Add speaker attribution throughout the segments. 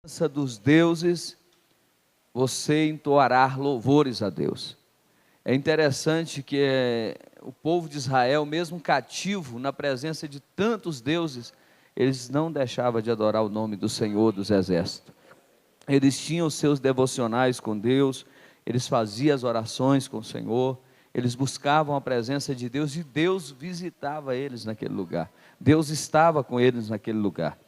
Speaker 1: Dos deuses, você entoará louvores a Deus. É interessante que o povo de Israel, mesmo cativo na presença de tantos deuses, eles não deixavam de adorar o nome do Senhor dos Exércitos. Eles tinham os seus devocionais com Deus, eles faziam as orações com o Senhor, eles buscavam a presença de Deus e Deus visitava eles naquele lugar. Deus estava com eles naquele lugar.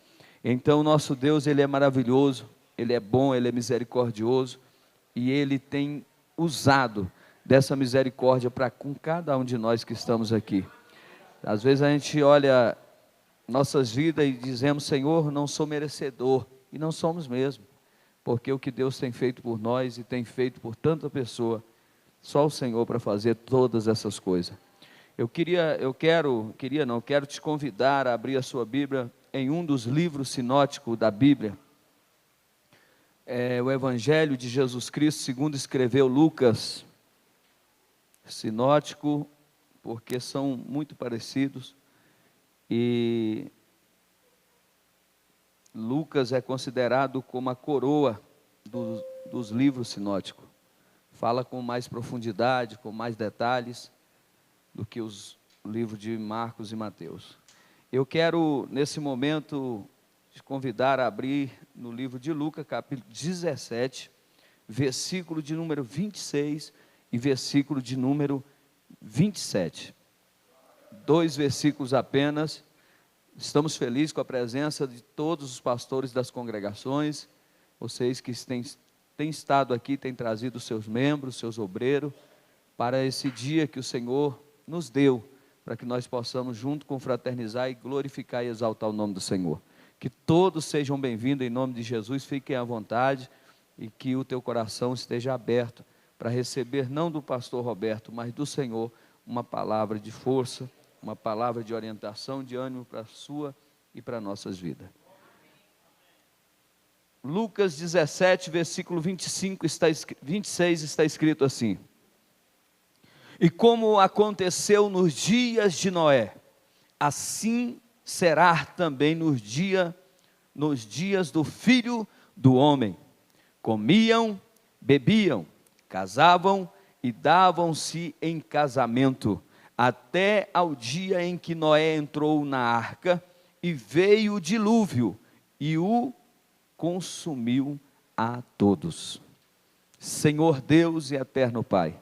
Speaker 1: Então, nosso Deus, Ele é maravilhoso, Ele é bom, Ele é misericordioso, e Ele tem usado dessa misericórdia para com cada um de nós que estamos aqui. Às vezes a gente olha nossas vidas e dizemos: Senhor, não sou merecedor, e não somos mesmo, porque o que Deus tem feito por nós e tem feito por tanta pessoa, só o Senhor para fazer todas essas coisas. Quero te convidar a abrir a sua Bíblia em um dos livros sinóticos da Bíblia, o Evangelho de Jesus Cristo, segundo escreveu Lucas. Sinótico, porque são muito parecidos, e Lucas é considerado como a coroa dos livros sinóticos. Fala com mais profundidade, com mais detalhes do que os livros de Marcos e Mateus. Eu quero, nesse momento, te convidar a abrir no livro de Lucas, capítulo 17, versículo de número 26 e versículo de número 27. 2 versículos apenas. Estamos felizes com a presença de todos os pastores das congregações, vocês que têm estado aqui, têm trazido os seus membros, seus obreiros, para esse dia que o Senhor nos deu, para que nós possamos junto confraternizar e glorificar e exaltar o nome do Senhor. Que todos sejam bem-vindos em nome de Jesus, fiquem à vontade e que o teu coração esteja aberto para receber não do pastor Roberto, mas do Senhor, uma palavra de força, uma palavra de orientação, de ânimo para a sua e para nossas vidas. Lucas 17, versículo 26 está escrito assim: E como aconteceu nos dias de Noé, assim será também nos dias do Filho do Homem. Comiam, bebiam, casavam e davam-se em casamento, até ao dia em que Noé entrou na arca, e veio o dilúvio, e o consumiu a todos. Senhor Deus e eterno Pai,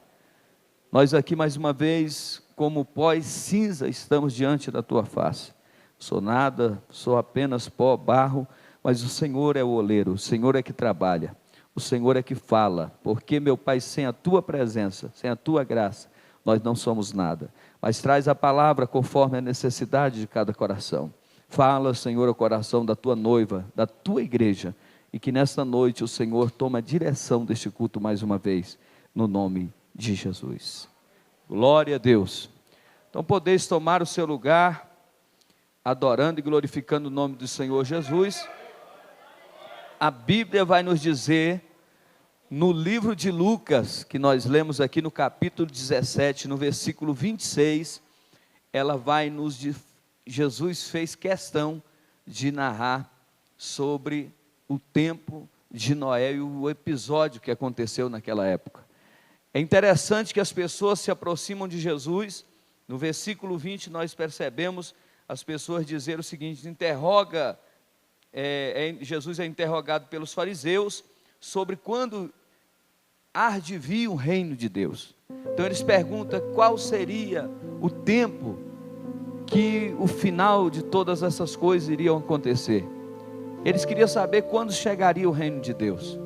Speaker 1: nós aqui mais uma vez, como pó e cinza, estamos diante da Tua face. Sou nada, sou apenas pó, barro, mas o Senhor é o oleiro, o Senhor é que trabalha, o Senhor é que fala, porque, meu Pai, sem a Tua presença, sem a Tua graça, nós não somos nada. Mas traz a palavra conforme a necessidade de cada coração. Fala, Senhor, ao coração da Tua noiva, da Tua igreja, e que nesta noite o Senhor tome a direção deste culto mais uma vez, no nome de Jesus. Glória a Deus. Então podeis tomar o seu lugar, adorando e glorificando o nome do Senhor Jesus. A Bíblia vai nos dizer, no livro de Lucas, que nós lemos aqui no capítulo 17, no versículo 26, Jesus fez questão de narrar sobre o tempo de Noé e o episódio que aconteceu naquela época. É interessante que as pessoas se aproximam de Jesus. No versículo 20 nós percebemos as pessoas dizer o seguinte: Jesus é interrogado pelos fariseus sobre quando há de vir o reino de Deus. Então eles perguntam qual seria o tempo que o final de todas essas coisas iriam acontecer. Eles queriam saber quando chegaria o reino de Deus.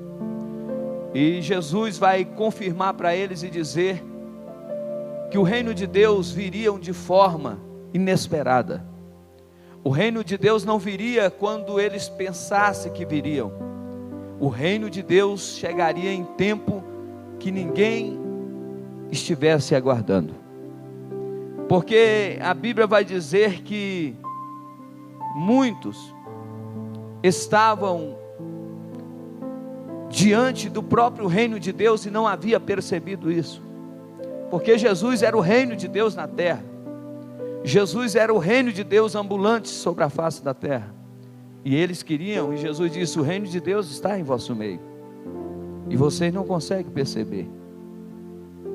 Speaker 1: E Jesus vai confirmar para eles e dizer que o reino de Deus viria de forma inesperada. O reino de Deus não viria quando eles pensassem que viriam. O reino de Deus chegaria em tempo que ninguém estivesse aguardando. Porque a Bíblia vai dizer que muitos estavam diante do próprio reino de Deus e não havia percebido isso. Porque Jesus era o reino de Deus na terra. Jesus era o reino de Deus ambulante sobre a face da terra. E eles queriam, e Jesus disse: o reino de Deus está em vosso meio, e vocês não conseguem perceber.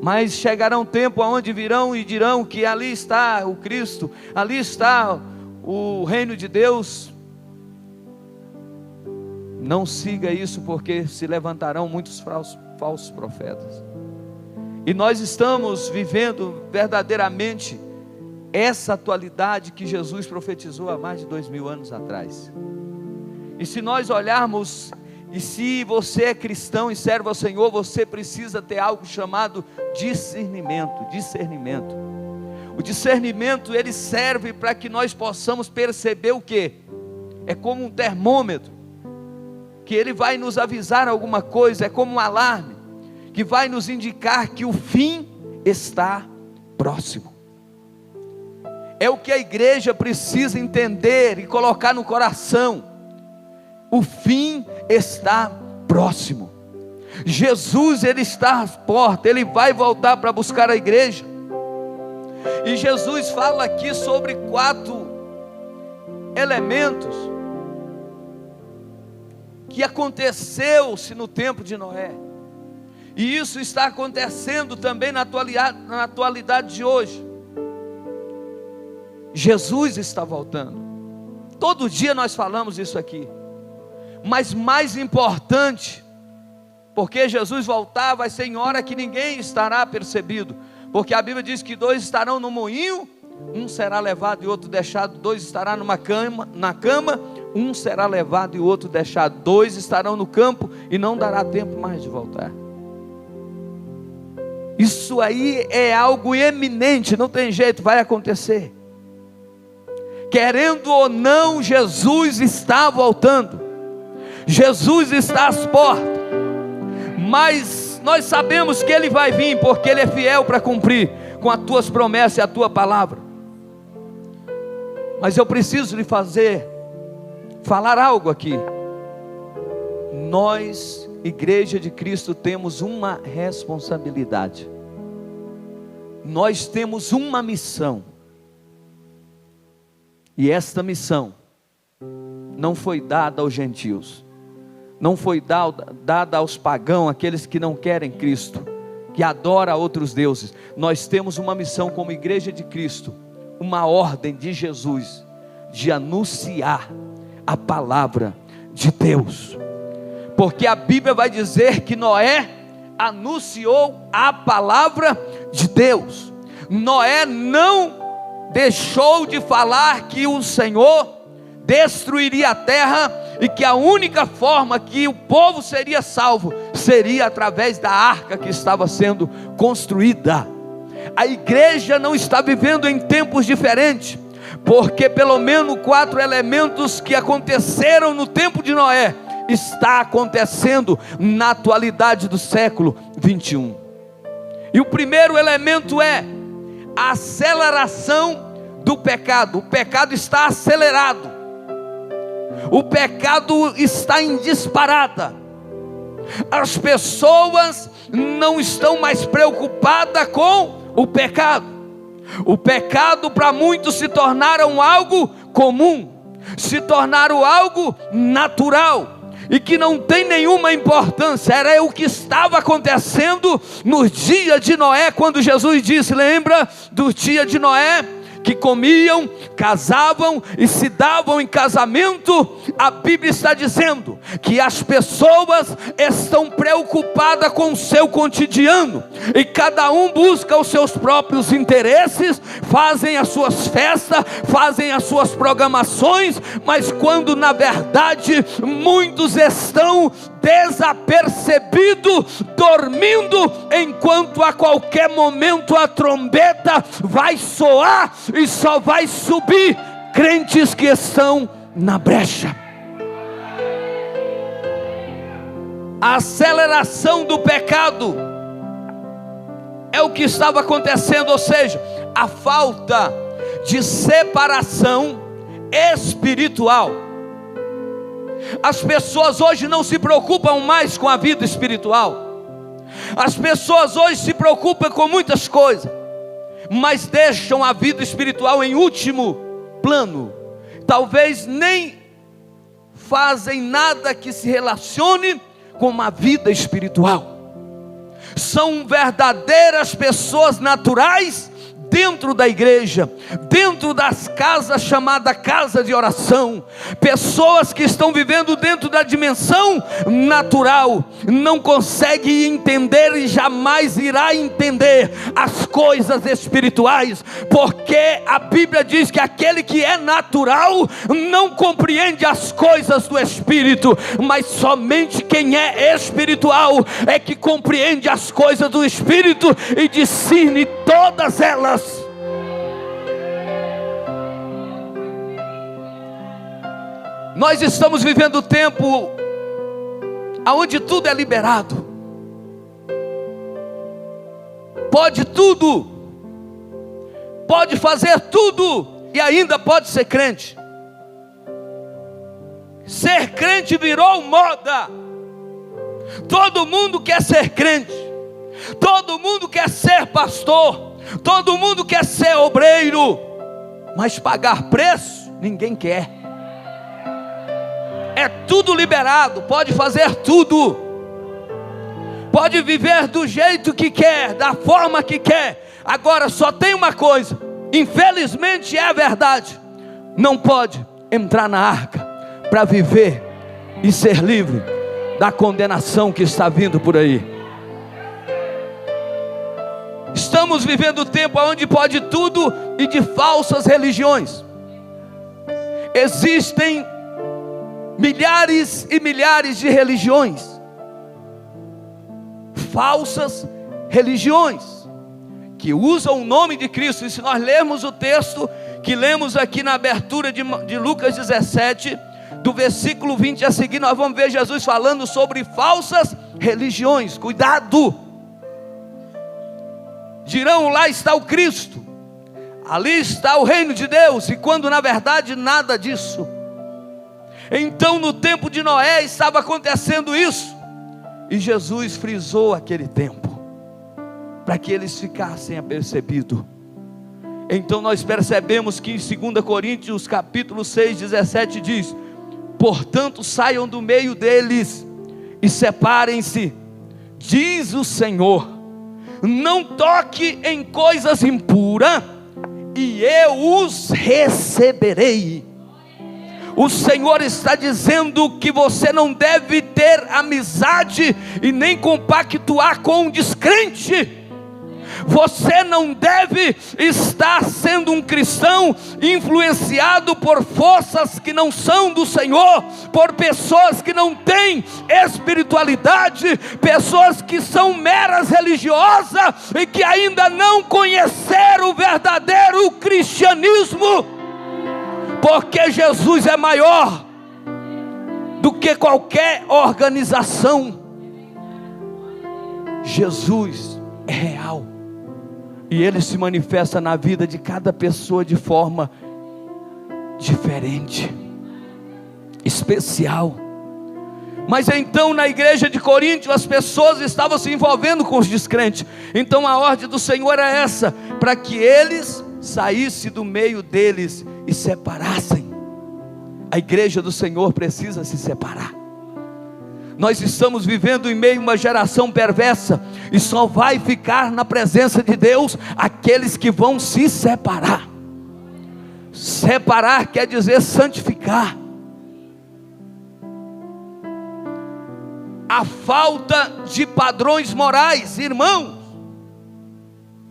Speaker 1: Mas chegará um tempo onde virão e dirão que ali está o Cristo, ali está o reino de Deus. Não siga isso, porque se levantarão muitos falsos profetas. E nós estamos vivendo verdadeiramente essa atualidade que Jesus profetizou há mais de 2000 anos atrás. E se nós olharmos, e se você é cristão e serve ao Senhor, você precisa ter algo chamado discernimento. O discernimento, ele serve para que nós possamos perceber o quê? É como um termômetro, que ele vai nos avisar alguma coisa, é como um alarme, que vai nos indicar que o fim está próximo. É o que a igreja precisa entender e colocar no coração. O fim está próximo. Jesus, ele está às portas, ele vai voltar para buscar a igreja. E Jesus fala aqui sobre 4 elementos que aconteceu-se no tempo de Noé. E isso está acontecendo também na atualidade de hoje. Jesus está voltando. Todo dia nós falamos isso aqui. Mas mais importante, porque Jesus voltar vai ser em hora que ninguém estará percebido. Porque a Bíblia diz que 2 estarão no moinho, um será levado e outro deixado. 2 estará na cama, um será levado e o outro deixado. 2 estarão no campo e não dará tempo mais de voltar. Isso aí é algo eminente, não tem jeito, vai acontecer. Querendo ou não, Jesus está voltando. Jesus está às portas. Mas nós sabemos que Ele vai vir, porque Ele é fiel para cumprir com as tuas promessas e a tua palavra. Mas eu preciso lhe falar algo aqui. Nós, Igreja de Cristo, temos uma responsabilidade. Nós temos uma missão. E esta missão não foi dada aos gentios, não foi dada aos pagãos, aqueles que não querem Cristo, que adoram a outros deuses. Nós temos uma missão como Igreja de Cristo, uma ordem de Jesus, de anunciar a palavra de Deus. Porque a Bíblia vai dizer que Noé anunciou a palavra de Deus. Noé não deixou de falar que o Senhor destruiria a terra e que a única forma que o povo seria salvo seria através da arca que estava sendo construída. A igreja não está vivendo em tempos diferentes, porque pelo menos 4 elementos que aconteceram no tempo de Noé está acontecendo na atualidade do século 21. E o primeiro elemento é a aceleração do pecado. O pecado está acelerado. O pecado está em disparada. As pessoas não estão mais preocupadas com o pecado. O pecado para muitos se tornaram algo comum, se tornaram algo natural e que não tem nenhuma importância. Era o que estava acontecendo nos dias de Noé, quando Jesus disse, lembra do dia de Noé? Que comiam, casavam e se davam em casamento. A Bíblia está dizendo que as pessoas estão preocupadas com o seu cotidiano, e cada um busca os seus próprios interesses, fazem as suas festas, fazem as suas programações, mas quando na verdade muitos estão desapercebidos, dormindo, enquanto a qualquer momento a trombeta vai soar e só vai subir crentes que estão na brecha. A aceleração do pecado é o que estava acontecendo, ou seja, a falta de separação espiritual. As pessoas hoje não se preocupam mais com a vida espiritual. As pessoas hoje se preocupam com muitas coisas, mas deixam a vida espiritual em último plano. Talvez nem fazem nada que se relacione com uma vida espiritual. São verdadeiras pessoas naturais dentro da igreja, dentro das casas chamada casa de oração, pessoas que estão vivendo dentro da dimensão natural, não conseguem entender e jamais irá entender as coisas espirituais, porque a Bíblia diz que aquele que é natural não compreende as coisas do Espírito, mas somente quem é espiritual é que compreende as coisas do Espírito e discerne todas elas. Nós estamos vivendo um tempo onde tudo é liberado, pode tudo, pode fazer tudo e ainda pode ser crente. Ser crente virou moda, todo mundo quer ser crente, todo mundo quer ser pastor, todo mundo quer ser obreiro, mas pagar preço ninguém quer. É tudo liberado, pode fazer tudo, pode viver do jeito que quer, da forma que quer. Agora só tem uma coisa, infelizmente é a verdade: não pode entrar na arca para viver e ser livre da condenação que está vindo por aí. Estamos vivendo um tempo onde pode tudo e de falsas religiões. Existem milhares e milhares de religiões, falsas religiões, que usam o nome de Cristo. E se nós lermos o texto que lemos aqui na abertura de Lucas 17, do versículo 20 a seguir, nós vamos ver Jesus falando sobre falsas religiões. Cuidado! Dirão: lá está o Cristo, ali está o reino de Deus, e quando na verdade nada disso. Então no tempo de Noé estava acontecendo isso, e Jesus frisou aquele tempo, para que eles ficassem apercebidos. Então nós percebemos que em 2 Coríntios capítulo 6, 17 diz: portanto saiam do meio deles e separem-se, diz o Senhor, não toque em coisas impuras, e eu os receberei. O Senhor está dizendo que você não deve ter amizade e nem compactuar com um descrente. Você não deve estar sendo um cristão influenciado por forças que não são do Senhor, por pessoas que não têm espiritualidade, pessoas que são meras religiosas e que ainda não conheceram o verdadeiro cristianismo. Porque Jesus é maior do que qualquer organização. Jesus é real, e Ele se manifesta na vida de cada pessoa de forma diferente, especial. Mas então na igreja de Corinto as pessoas estavam se envolvendo com os descrentes. Então a ordem do Senhor é essa, para que eles saíssem do meio deles e separassem. A igreja do Senhor precisa se separar. Nós estamos vivendo em meio a uma geração perversa, e só vai ficar na presença de Deus aqueles que vão se separar. Separar quer dizer santificar. A falta de padrões morais, irmãos,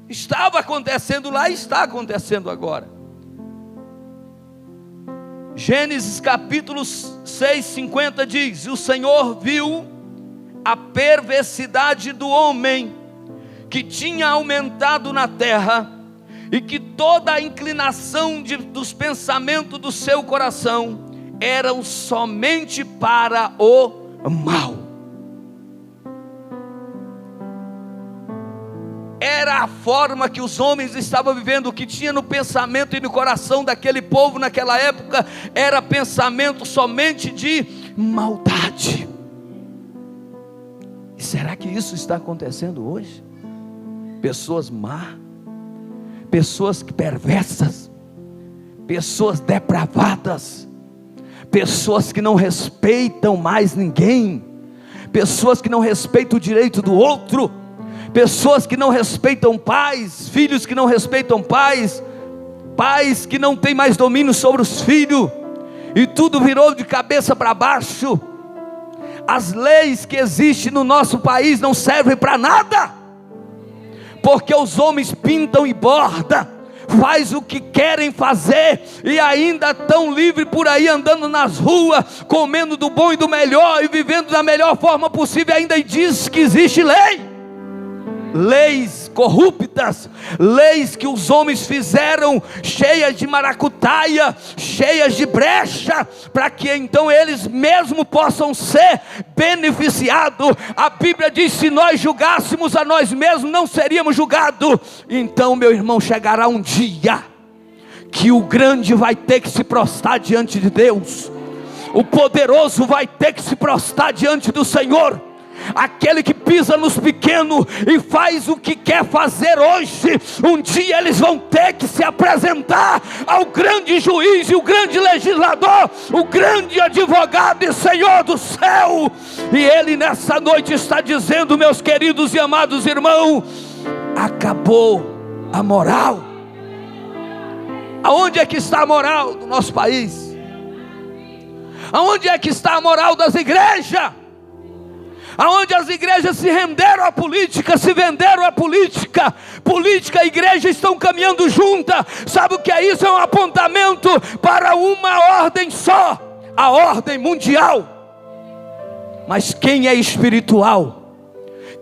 Speaker 1: estava acontecendo lá e está acontecendo agora. Gênesis capítulo 6, 50 diz: e o Senhor viu a perversidade do homem que tinha aumentado na terra, e que toda a inclinação dos pensamentos do seu coração eram somente para o mal. Era a forma que os homens estavam vivendo. O que tinha no pensamento e no coração daquele povo naquela época era pensamento somente de maldade. E será que isso está acontecendo hoje? Pessoas más, pessoas perversas, pessoas depravadas, pessoas que não respeitam mais ninguém, pessoas que não respeitam o direito do outro, pessoas que não respeitam pais, filhos que não respeitam pais, pais que não têm mais domínio sobre os filhos, e tudo virou de cabeça para baixo. As leis que existem no nosso país não servem para nada, porque os homens pintam e bordam, faz o que querem fazer, e ainda tão livre por aí, andando nas ruas, comendo do bom e do melhor, e vivendo da melhor forma possível, ainda diz que existe lei. Leis corruptas, leis que os homens fizeram, cheias de maracutaia, cheias de brecha, para que então eles mesmos possam ser beneficiados. A Bíblia diz: se nós julgássemos a nós mesmos, não seríamos julgados. Então, meu irmão, chegará um dia que o grande vai ter que se prostrar diante de Deus, o poderoso vai ter que se prostrar diante do Senhor. Aquele que pisa nos pequenos e faz o que quer fazer hoje, um dia eles vão ter que se apresentar ao grande juiz e o grande legislador, o grande advogado e Senhor do céu. E Ele nessa noite está dizendo, meus queridos e amados irmãos, acabou a moral. Aonde é que está a moral do nosso país? Aonde é que está a moral das igrejas? Aonde as igrejas se renderam à política, se venderam à política. Política e igreja estão caminhando juntas. Sabe o que é isso? É um apontamento para uma ordem só, a ordem mundial. Mas quem é espiritual,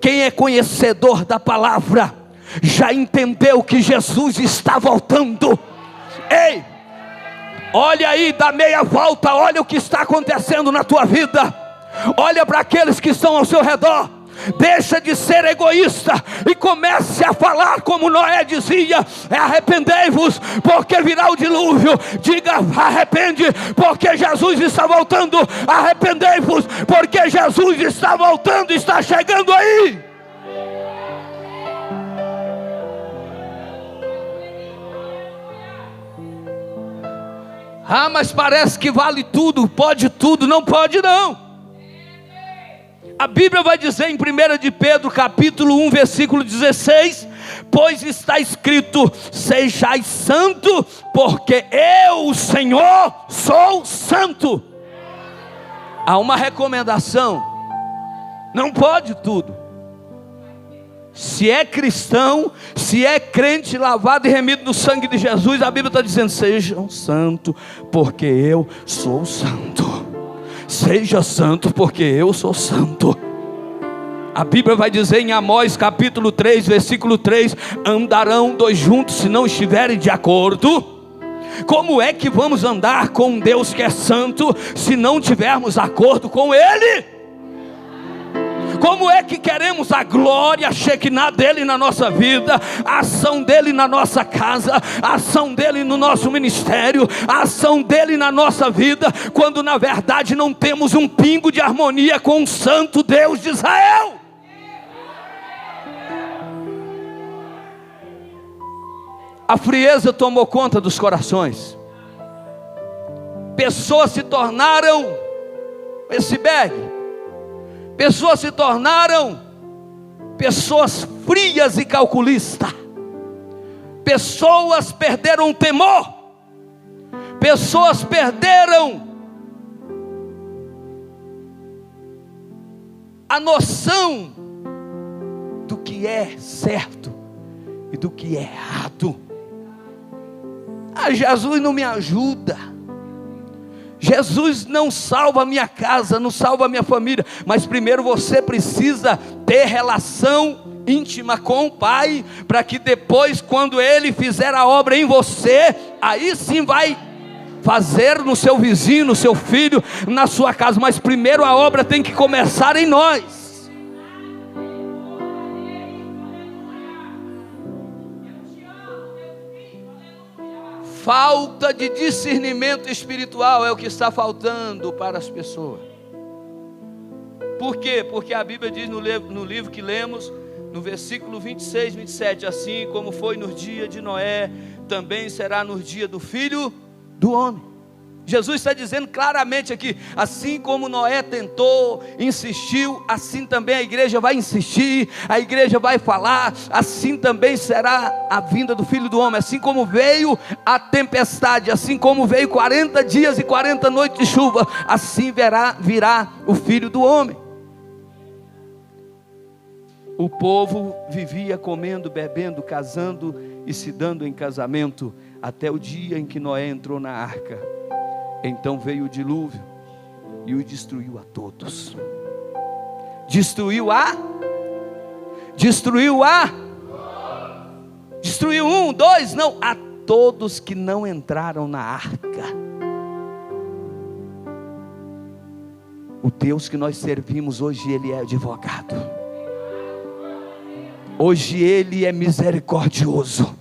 Speaker 1: quem é conhecedor da palavra, já entendeu que Jesus está voltando. Ei, olha aí, dá meia volta, olha o que está acontecendo na tua vida. Olha para aqueles que estão ao seu redor. Deixa de ser egoísta e comece a falar como Noé dizia: arrependei-vos, porque virá o dilúvio. Diga: arrepende, porque Jesus está voltando. Arrependei-vos, porque Jesus está voltando, está chegando aí. Ah, mas parece que vale tudo, pode tudo. Não pode não. A Bíblia vai dizer em 1 de Pedro capítulo 1 versículo 16: pois está escrito: sejais santo, porque eu, o Senhor, sou santo. Há uma recomendação: não pode tudo. Se é cristão, se é crente lavado e remido no sangue de Jesus, a Bíblia está dizendo: sejam santos, porque eu sou santo. Seja santo, porque eu sou santo. A Bíblia vai dizer em Amós capítulo 3 versículo 3: andarão dois juntos se não estiverem de acordo. Como é que vamos andar com um Deus que é santo se não tivermos acordo com Ele? Como é que queremos a glória, a Shekinah dele na nossa vida, a ação dele na nossa casa, a ação dele no nosso ministério, a ação dele na nossa vida, quando na verdade não temos um pingo de harmonia com o santo Deus de Israel? A frieza tomou conta dos corações. Pessoas se tornaram iceberg. Pessoas se tornaram pessoas frias e calculistas. Pessoas perderam o temor. Pessoas perderam a noção do que é certo e do que é errado. Ah, Jesus não me ajuda. Jesus não salva a minha casa, não salva a minha família. Mas primeiro você precisa ter relação íntima com o Pai, para que depois, quando Ele fizer a obra em você, aí sim vai fazer no seu vizinho, no seu filho, na sua casa. Mas primeiro a obra tem que começar em nós. Falta de discernimento espiritual é o que está faltando para as pessoas. Por quê? Porque a Bíblia diz no livro que lemos, no versículo 26, 27, assim como foi no dia de Noé, também será no dia do Filho do Homem. Jesus está dizendo claramente aqui, assim como Noé tentou, insistiu, assim também a igreja vai insistir, a igreja vai falar, assim também será a vinda do Filho do Homem. Assim como veio a tempestade, assim como veio 40 dias e 40 noites de chuva, assim virá o Filho do Homem. O povo vivia comendo, bebendo, casando e se dando em casamento, até o dia em que Noé entrou na arca. Então veio o dilúvio e o destruiu a todos. Destruiu um, dois, não, a todos que não entraram na arca. O Deus que nós servimos hoje, Ele é advogado. Hoje Ele é misericordioso.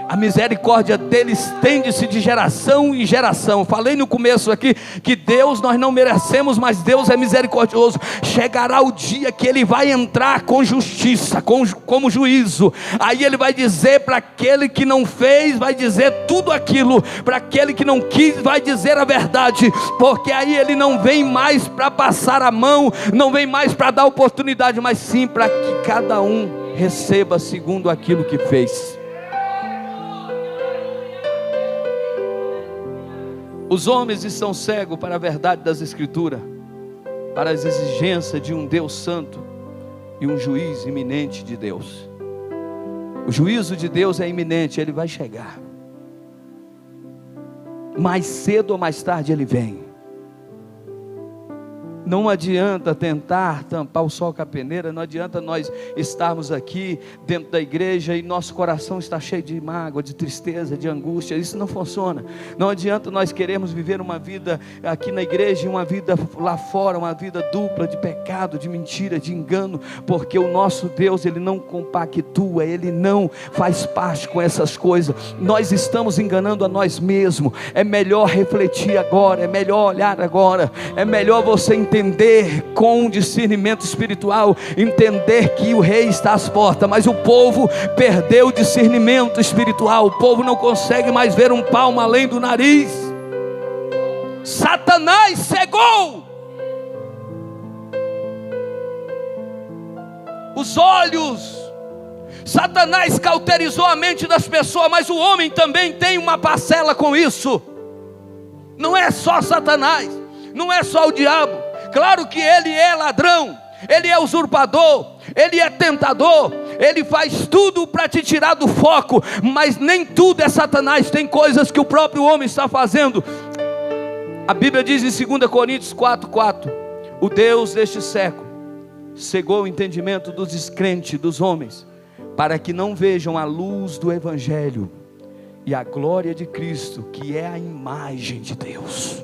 Speaker 1: A misericórdia dele estende-se de geração em geração. Falei no começo aqui que Deus nós não merecemos, mas Deus é misericordioso. Chegará o dia que Ele vai entrar com justiça, como juízo. Aí Ele vai dizer para aquele que não fez, vai dizer tudo aquilo. Para aquele que não quis, vai dizer a verdade. Porque aí Ele não vem mais para passar a mão, não vem mais para dar oportunidade, mas sim para que cada um receba segundo aquilo que fez. Os homens estão cegos para a verdade das Escrituras, para as exigências de um Deus santo e um juiz iminente de Deus. O juízo de Deus é iminente, Ele vai chegar. Mais cedo ou mais tarde Ele vem. Não adianta tentar tampar o sol com a peneira, não adianta nós estarmos aqui dentro da igreja e nosso coração está cheio de mágoa, de tristeza, de angústia. Isso não funciona. Não adianta nós queremos viver uma vida aqui na igreja e uma vida lá fora, uma vida dupla de pecado, de mentira, de engano, porque o nosso Deus, Ele não compactua, Ele não faz parte com essas coisas. Nós estamos enganando a nós mesmos. É melhor refletir agora, é melhor olhar agora, é melhor você entender com discernimento espiritual, entender que o rei está às portas, mas o povo perdeu o discernimento espiritual. O povo não consegue mais ver um palmo além do nariz. Satanás cegou os olhos. Satanás cauterizou a mente das pessoas, mas o homem também tem uma parcela com isso. Não é só Satanás, não é só o diabo. Claro que ele é ladrão, ele é usurpador, ele é tentador, ele faz tudo para te tirar do foco, mas nem tudo é Satanás. Tem coisas que o próprio homem está fazendo. A Bíblia diz em 2 Coríntios 4:4: o Deus deste século cegou o entendimento dos descrentes, dos homens, para que não vejam a luz do Evangelho e a glória de Cristo, que é a imagem de Deus.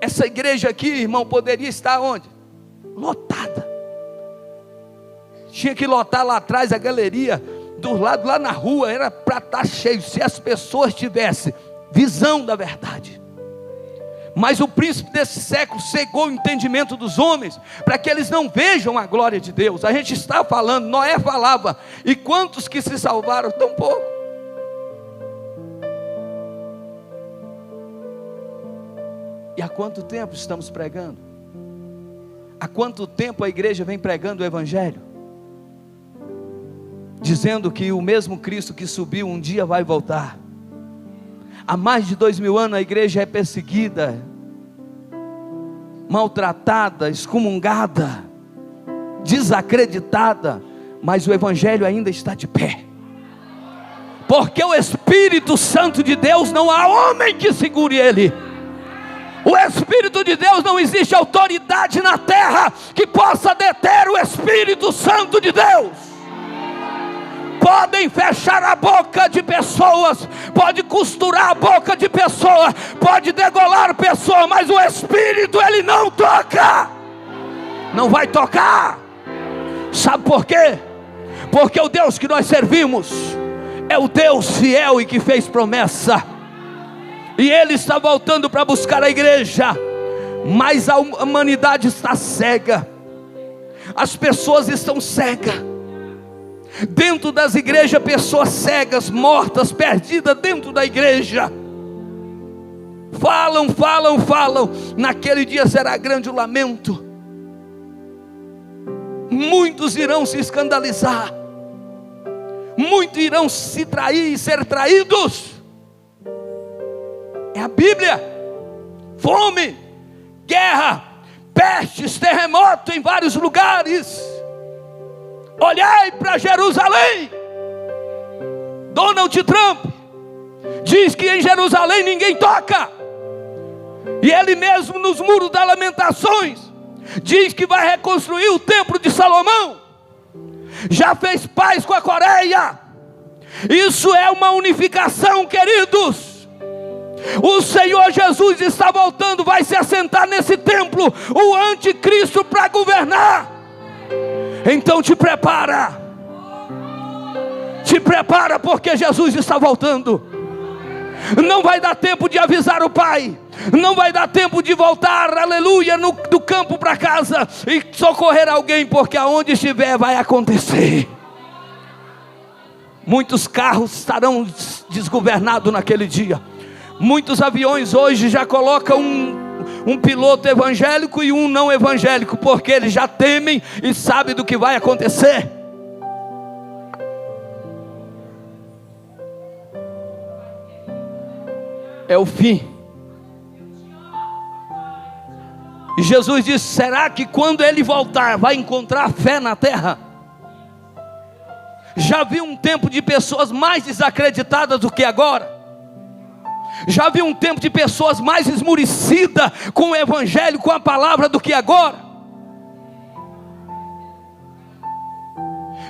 Speaker 1: Essa igreja aqui, irmão, poderia estar onde? Lotada. Tinha que lotar lá atrás a galeria, do lado lá na rua, era para estar cheio, se as pessoas tivessem visão da verdade. Mas o príncipe desse século cegou o entendimento dos homens, para que eles não vejam a glória de Deus. A gente está falando, Noé falava, e quantos que se salvaram? Tão pouco. E há quanto tempo estamos pregando? Há quanto tempo a igreja vem pregando o Evangelho? Dizendo que o mesmo Cristo que subiu um dia vai voltar. Há mais de 2000 anos a igreja é perseguida, maltratada, excomungada, desacreditada, mas o Evangelho ainda está de pé. Porque o Espírito Santo de Deus, não há homem que segure ele. O Espírito de Deus, não existe autoridade na terra que possa deter o Espírito Santo de Deus. Podem fechar a boca de pessoas, pode costurar a boca de pessoa, pode degolar pessoa, mas o Espírito ele não toca, não vai tocar. Sabe por quê? Porque o Deus que nós servimos é o Deus fiel e que fez promessa. E Ele está voltando para buscar a igreja, mas a humanidade está cega, as pessoas estão cegas, Dentro das igrejas, pessoas cegas, mortas, perdidas dentro da igreja. Falam. Naquele dia será grande o lamento. Muitos irão se escandalizar. Muitos irão se trair e ser traídos. É a Bíblia. Fome, guerra, pestes, terremoto em vários lugares. Olhai para Jerusalém. Donald Trump diz que em Jerusalém ninguém toca. E ele mesmo nos muros das lamentações diz que vai reconstruir o templo de Salomão. Já fez paz com a Coreia. Isso é uma unificação, queridos. O Senhor Jesus está voltando, vai se assentar nesse templo, o anticristo para governar. Então te prepara, porque Jesus está voltando. Não vai dar tempo de avisar o Pai, não vai dar tempo de voltar, aleluia, do campo para casa e socorrer alguém, porque aonde estiver vai acontecer. Muitos carros estarão desgovernados naquele dia. Muitos aviões hoje já colocam um piloto evangélico e um não evangélico, porque eles já temem e sabem do que vai acontecer. É o fim. E Jesus disse: será que quando ele voltar vai encontrar fé na terra? Já vi um tempo de pessoas mais desacreditadas do que agora. Já vi um tempo de pessoas mais esmurecidas com o evangelho, com a palavra, do que agora.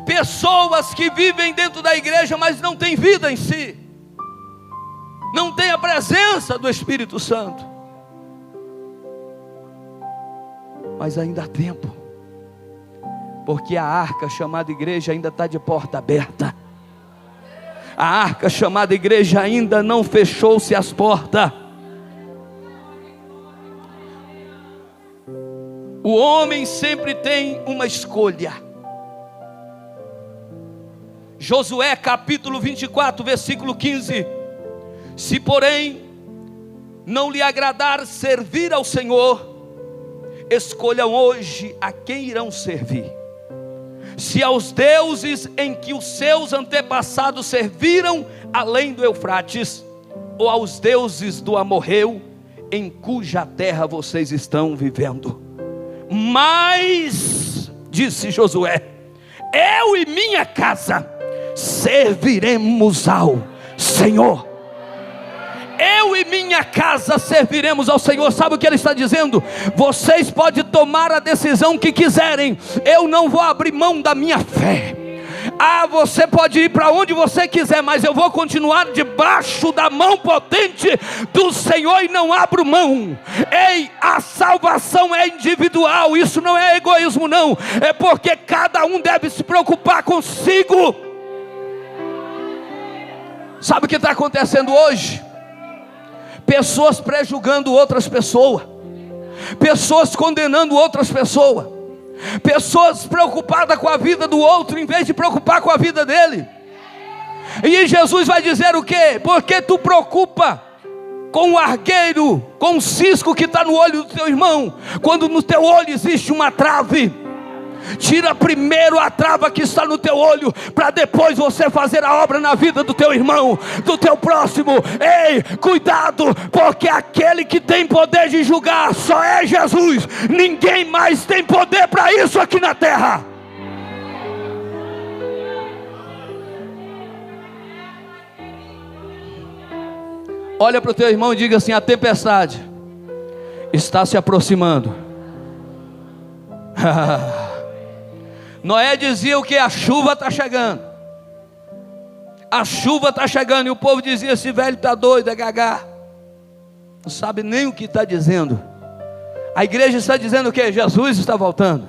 Speaker 1: Pessoas que vivem dentro da igreja, mas não têm vida em si, não tem a presença do Espírito Santo. Mas ainda há tempo, porque a arca chamada igreja ainda está de porta aberta. A arca chamada igreja ainda não fechou-se as portas. O homem sempre tem uma escolha. Josué capítulo 24, versículo 15. Se porém não lhe agradar servir ao Senhor, escolham hoje a quem irão servir. Se aos deuses em que os seus antepassados serviram além do Eufrates, ou aos deuses do amorreu, em cuja terra vocês estão vivendo. Mas, disse Josué, eu e minha casa serviremos ao Senhor. Eu e minha casa serviremos ao Senhor. Sabe o que ele está dizendo? Vocês podem tomar a decisão que quiserem, eu não vou abrir mão da minha fé. Você pode ir para onde você quiser, mas eu vou continuar debaixo da mão potente do Senhor e não abro mão. Ei, a salvação é individual, isso não é egoísmo não, é porque cada um deve se preocupar consigo. Sabe o que está acontecendo hoje? Pessoas prejulgando outras pessoas, pessoas condenando outras pessoas, pessoas preocupadas com a vida do outro em vez de preocupar com a vida dele. E Jesus vai dizer o quê? Porque tu preocupa com o argueiro, com o cisco que está no olho do teu irmão, quando no teu olho existe uma trave. Tira primeiro a trava que está no teu olho, para depois você fazer a obra na vida do teu irmão, do teu próximo. Ei, cuidado, porque aquele que tem poder de julgar só é Jesus. Ninguém mais tem poder para isso aqui na terra. Olha para o teu irmão e diga assim: a tempestade está se aproximando. Noé dizia o que? A chuva está chegando. A chuva está chegando. E o povo dizia: esse velho está doido, é gagá. Não sabe nem o que está dizendo. A igreja está dizendo o que? Jesus está voltando.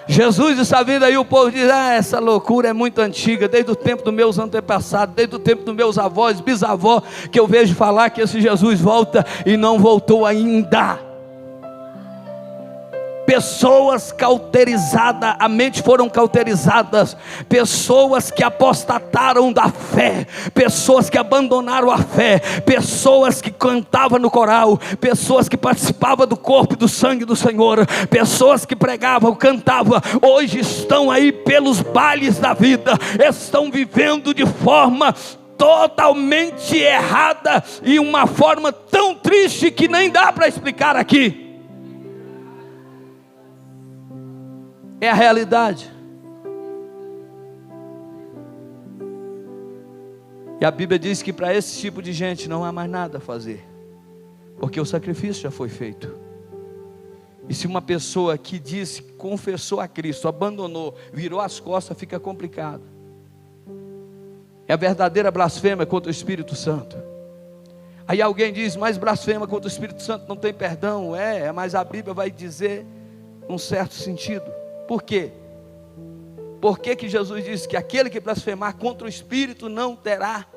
Speaker 1: Jesus está vindo aí. O povo diz: essa loucura é muito antiga, desde o tempo dos meus antepassados, desde o tempo dos meus avós, bisavó, que eu vejo falar que esse Jesus volta e não voltou ainda. pessoas cauterizadas, a mente foram cauterizadas, pessoas que apostataram da fé, pessoas que abandonaram a fé, pessoas que cantavam no coral, pessoas que participavam do corpo e do sangue do Senhor, pessoas que pregavam, cantavam, hoje estão aí pelos bailes da vida, estão vivendo de forma totalmente errada e uma forma tão triste que nem dá para explicar aqui. É a realidade. E a Bíblia diz que para esse tipo de gente não há mais nada a fazer, porque o sacrifício já foi feito. E se uma pessoa que disse, confessou a Cristo, abandonou, virou as costas, fica complicado. É a verdadeira blasfêmia contra o Espírito Santo. Aí alguém diz, mas blasfêmia contra o Espírito Santo não tem perdão. Mas a Bíblia vai dizer num certo sentido. Por quê? Por que Jesus disse que aquele que blasfemar contra o Espírito não terá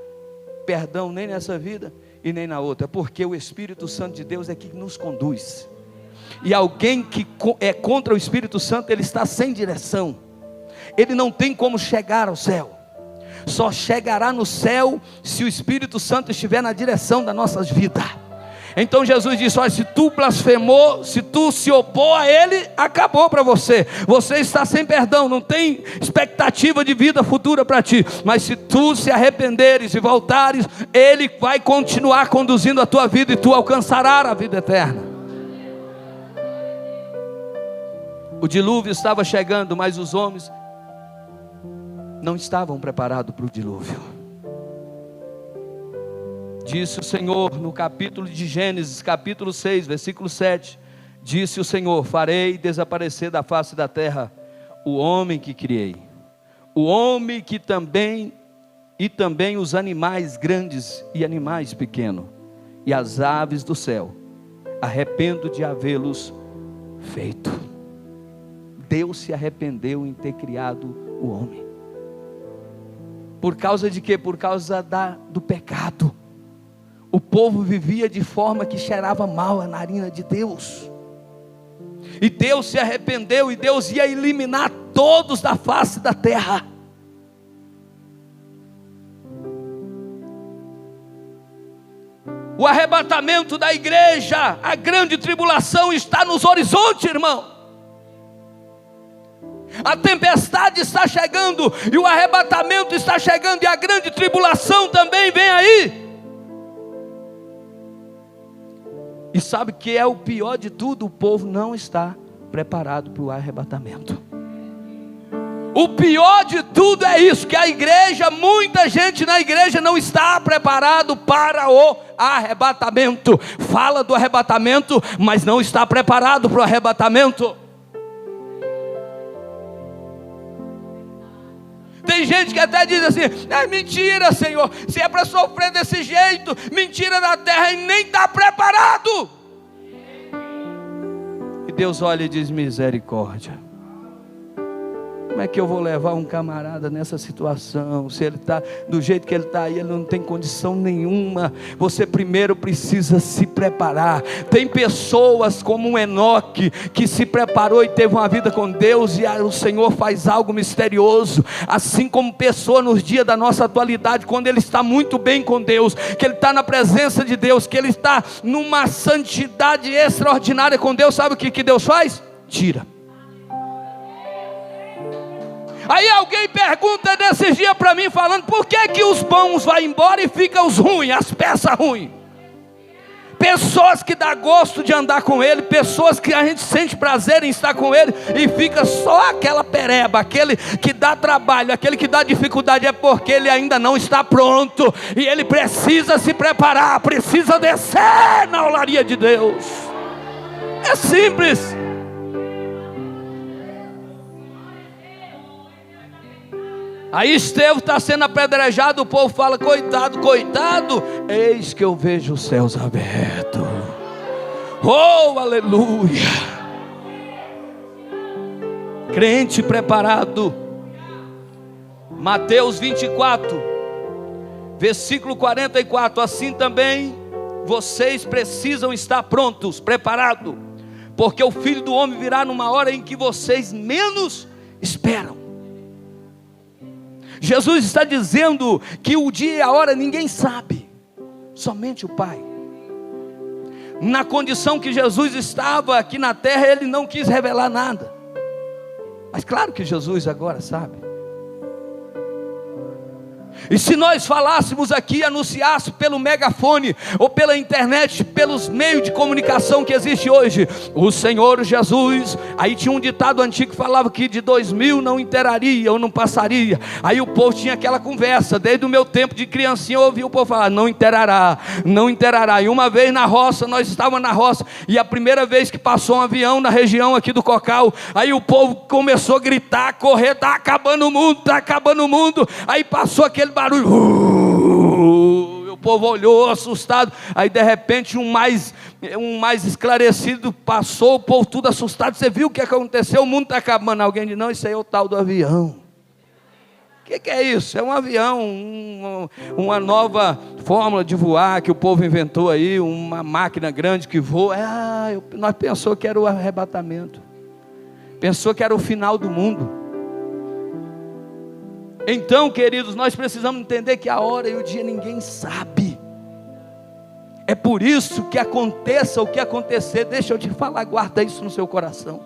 Speaker 1: perdão nem nessa vida e nem na outra? Porque o Espírito Santo de Deus é que nos conduz. E alguém que é contra o Espírito Santo, ele está sem direção. Ele não tem como chegar ao céu. Só chegará no céu se o Espírito Santo estiver na direção das nossas vidas. Então Jesus disse, olha, se tu blasfemou, se tu se opor a ele, acabou para você. Você está sem perdão, não tem expectativa de vida futura para ti. Mas se tu se arrependeres e voltares, ele vai continuar conduzindo a tua vida e tu alcançarás a vida eterna. O dilúvio estava chegando, mas os homens não estavam preparados para o dilúvio. Disse o Senhor no capítulo de Gênesis, capítulo 6, versículo 7. Disse o Senhor, farei desaparecer da face da terra o homem que criei, o homem que também os animais grandes e animais pequenos, e as aves do céu. Arrependo de havê-los feito. Deus se arrependeu em ter criado o homem. Por causa de quê? Por causa do pecado. O povo vivia de forma que cheirava mal a narina de Deus. E Deus se arrependeu e Deus ia eliminar todos da face da terra. O arrebatamento da igreja, a grande tribulação está nos horizontes, irmão. A tempestade está chegando e o arrebatamento está chegando e a grande tribulação também vem aí. E sabe o que é o pior de tudo? O povo não está preparado para o arrebatamento. O pior de tudo é isso, que a igreja, muita gente na igreja não está preparado para o arrebatamento. Fala do arrebatamento, mas não está preparado para o arrebatamento. Tem gente que até diz assim, é mentira, Senhor, se é para sofrer desse jeito, mentira da terra, e nem está preparado. E Deus olha e diz, misericórdia. Como é que eu vou levar um camarada nessa situação? Se ele está do jeito que ele está aí, ele não tem condição nenhuma. Você primeiro precisa se preparar. Tem pessoas como um Enoque, que se preparou e teve uma vida com Deus, e o Senhor faz algo misterioso. Assim como pessoa nos dias da nossa atualidade, quando ele está muito bem com Deus, que ele está na presença de Deus, que ele está numa santidade extraordinária com Deus, sabe o que Deus faz? Tira. Aí alguém pergunta nesses dias para mim, falando, por que os bons vão embora e ficam os ruins, as peças ruins? Pessoas que dá gosto de andar com ele, pessoas que a gente sente prazer em estar com ele, e fica só aquela pereba, aquele que dá trabalho, aquele que dá dificuldade, é porque ele ainda não está pronto, e ele precisa se preparar, precisa descer na olaria de Deus. É simples. Aí Estevão está sendo apedrejado, o povo fala, coitado, coitado, eis que eu vejo os céus abertos. Oh, aleluia. Crente preparado. Mateus 24, versículo 44, assim também vocês precisam estar prontos, preparados, porque o Filho do Homem virá numa hora em que vocês menos esperam. Jesus está dizendo que o dia e a hora ninguém sabe, somente o Pai. Na condição que Jesus estava aqui na terra, Ele não quis revelar nada, mas claro que Jesus agora sabe. E se nós falássemos aqui, anunciássemos pelo megafone, ou pela internet, pelos meios de comunicação que existe hoje, o Senhor Jesus, aí tinha um ditado antigo que falava que de 2000 não inteiraria ou não passaria. Aí o povo tinha aquela conversa, desde o meu tempo de criancinha eu ouvi o povo falar, não inteirará, não inteirará. E uma vez na roça, nós estávamos na roça, e a primeira vez que passou um avião na região aqui do Cocal, aí o povo começou a gritar, correr, está acabando o mundo, está acabando o mundo. Aí passou aquele barulho, o povo olhou assustado, aí de repente um mais esclarecido passou, o povo tudo assustado, você viu o que aconteceu, o mundo está acabando. Alguém disse, não, isso aí é o tal do avião. O que é isso? É um avião, uma nova fórmula de voar que o povo inventou aí, uma máquina grande que voa. Nós pensou que era o arrebatamento, pensou que era o final do mundo. Então, queridos, nós precisamos entender que a hora e o dia ninguém sabe. É por isso que aconteça o que acontecer, deixa eu te falar, guarda isso no seu coração.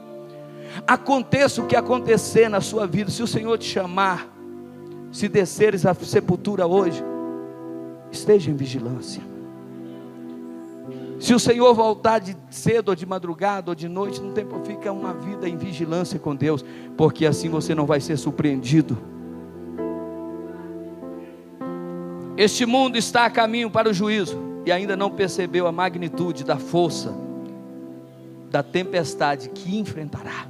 Speaker 1: Aconteça o que acontecer na sua vida, se o Senhor te chamar, se desceres à sepultura hoje, esteja em vigilância. Se o Senhor voltar de cedo ou de madrugada ou de noite, não tem, fica uma vida em vigilância com Deus, porque assim você não vai ser surpreendido. Este mundo está a caminho para o juízo e ainda não percebeu a magnitude da força da tempestade que enfrentará.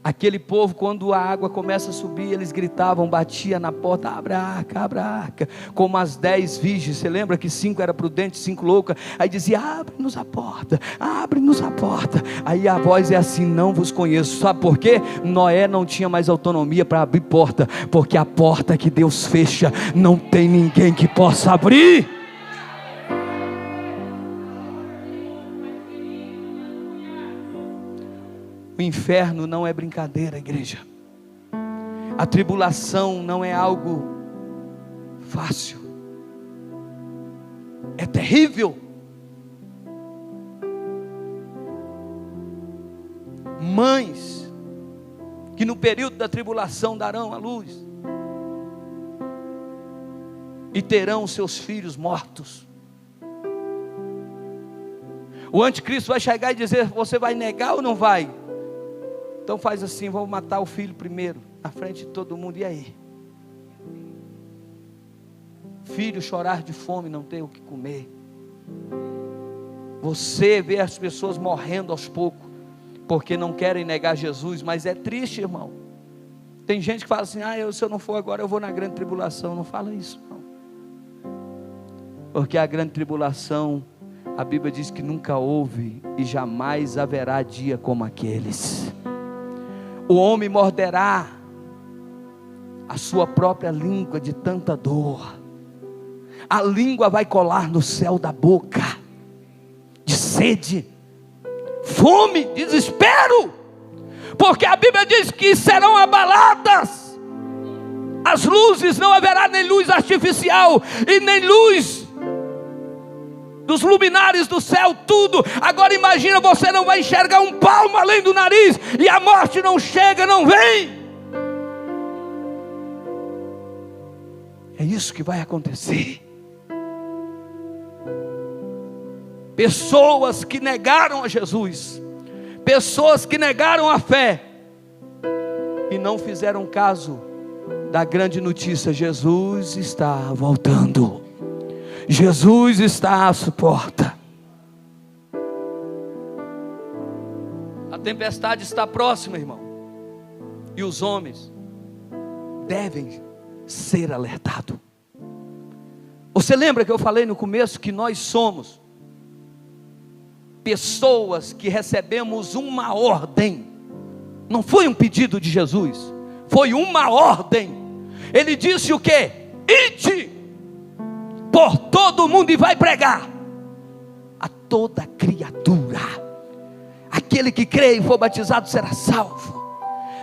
Speaker 1: Aquele povo, quando a água começa a subir, eles gritavam, batiam na porta, abra a arca, como as 10 virgens. Você lembra que 5 eram prudentes, 5 loucas? Aí dizia, abre-nos a porta, abre-nos a porta. Aí a voz é assim, não vos conheço. Sabe por quê? Noé não tinha mais autonomia para abrir porta, porque a porta que Deus fecha, não tem ninguém que possa abrir. O inferno não é brincadeira, igreja. A tribulação não é algo fácil. É terrível. Mães que no período da tribulação darão à luz e terão seus filhos mortos. O anticristo vai chegar e dizer, você vai negar ou não vai? Então faz assim, vamos matar o filho primeiro, na frente de todo mundo, e aí? Filho chorar de fome, não ter o que comer. Você vê as pessoas morrendo aos poucos, porque não querem negar Jesus, mas é triste, irmão. Tem gente que fala assim, se eu não for agora, eu vou na grande tribulação. Não fala isso, não. Porque a grande tribulação, a Bíblia diz que nunca houve e jamais haverá dia como aqueles. O homem morderá a sua própria língua de tanta dor. A língua vai colar no céu da boca, de sede, fome, desespero, porque a Bíblia diz que serão abaladas as luzes, não haverá nem luz artificial e nem luz dos luminares do céu, tudo. Agora imagina, você não vai enxergar um palmo além do nariz, e a morte não chega, não vem. É isso que vai acontecer. Pessoas que negaram a Jesus, pessoas que negaram a fé e não fizeram caso da grande notícia: Jesus está voltando. Jesus está à sua porta. A tempestade está próxima, irmão. E os homens devem ser alertados. Você lembra que eu falei no começo que nós somos pessoas que recebemos uma ordem? Não foi um pedido de Jesus, foi uma ordem. Ele disse o quê? Ide por todo mundo e vai pregar a toda criatura. aquele que crê e for batizado será salvo,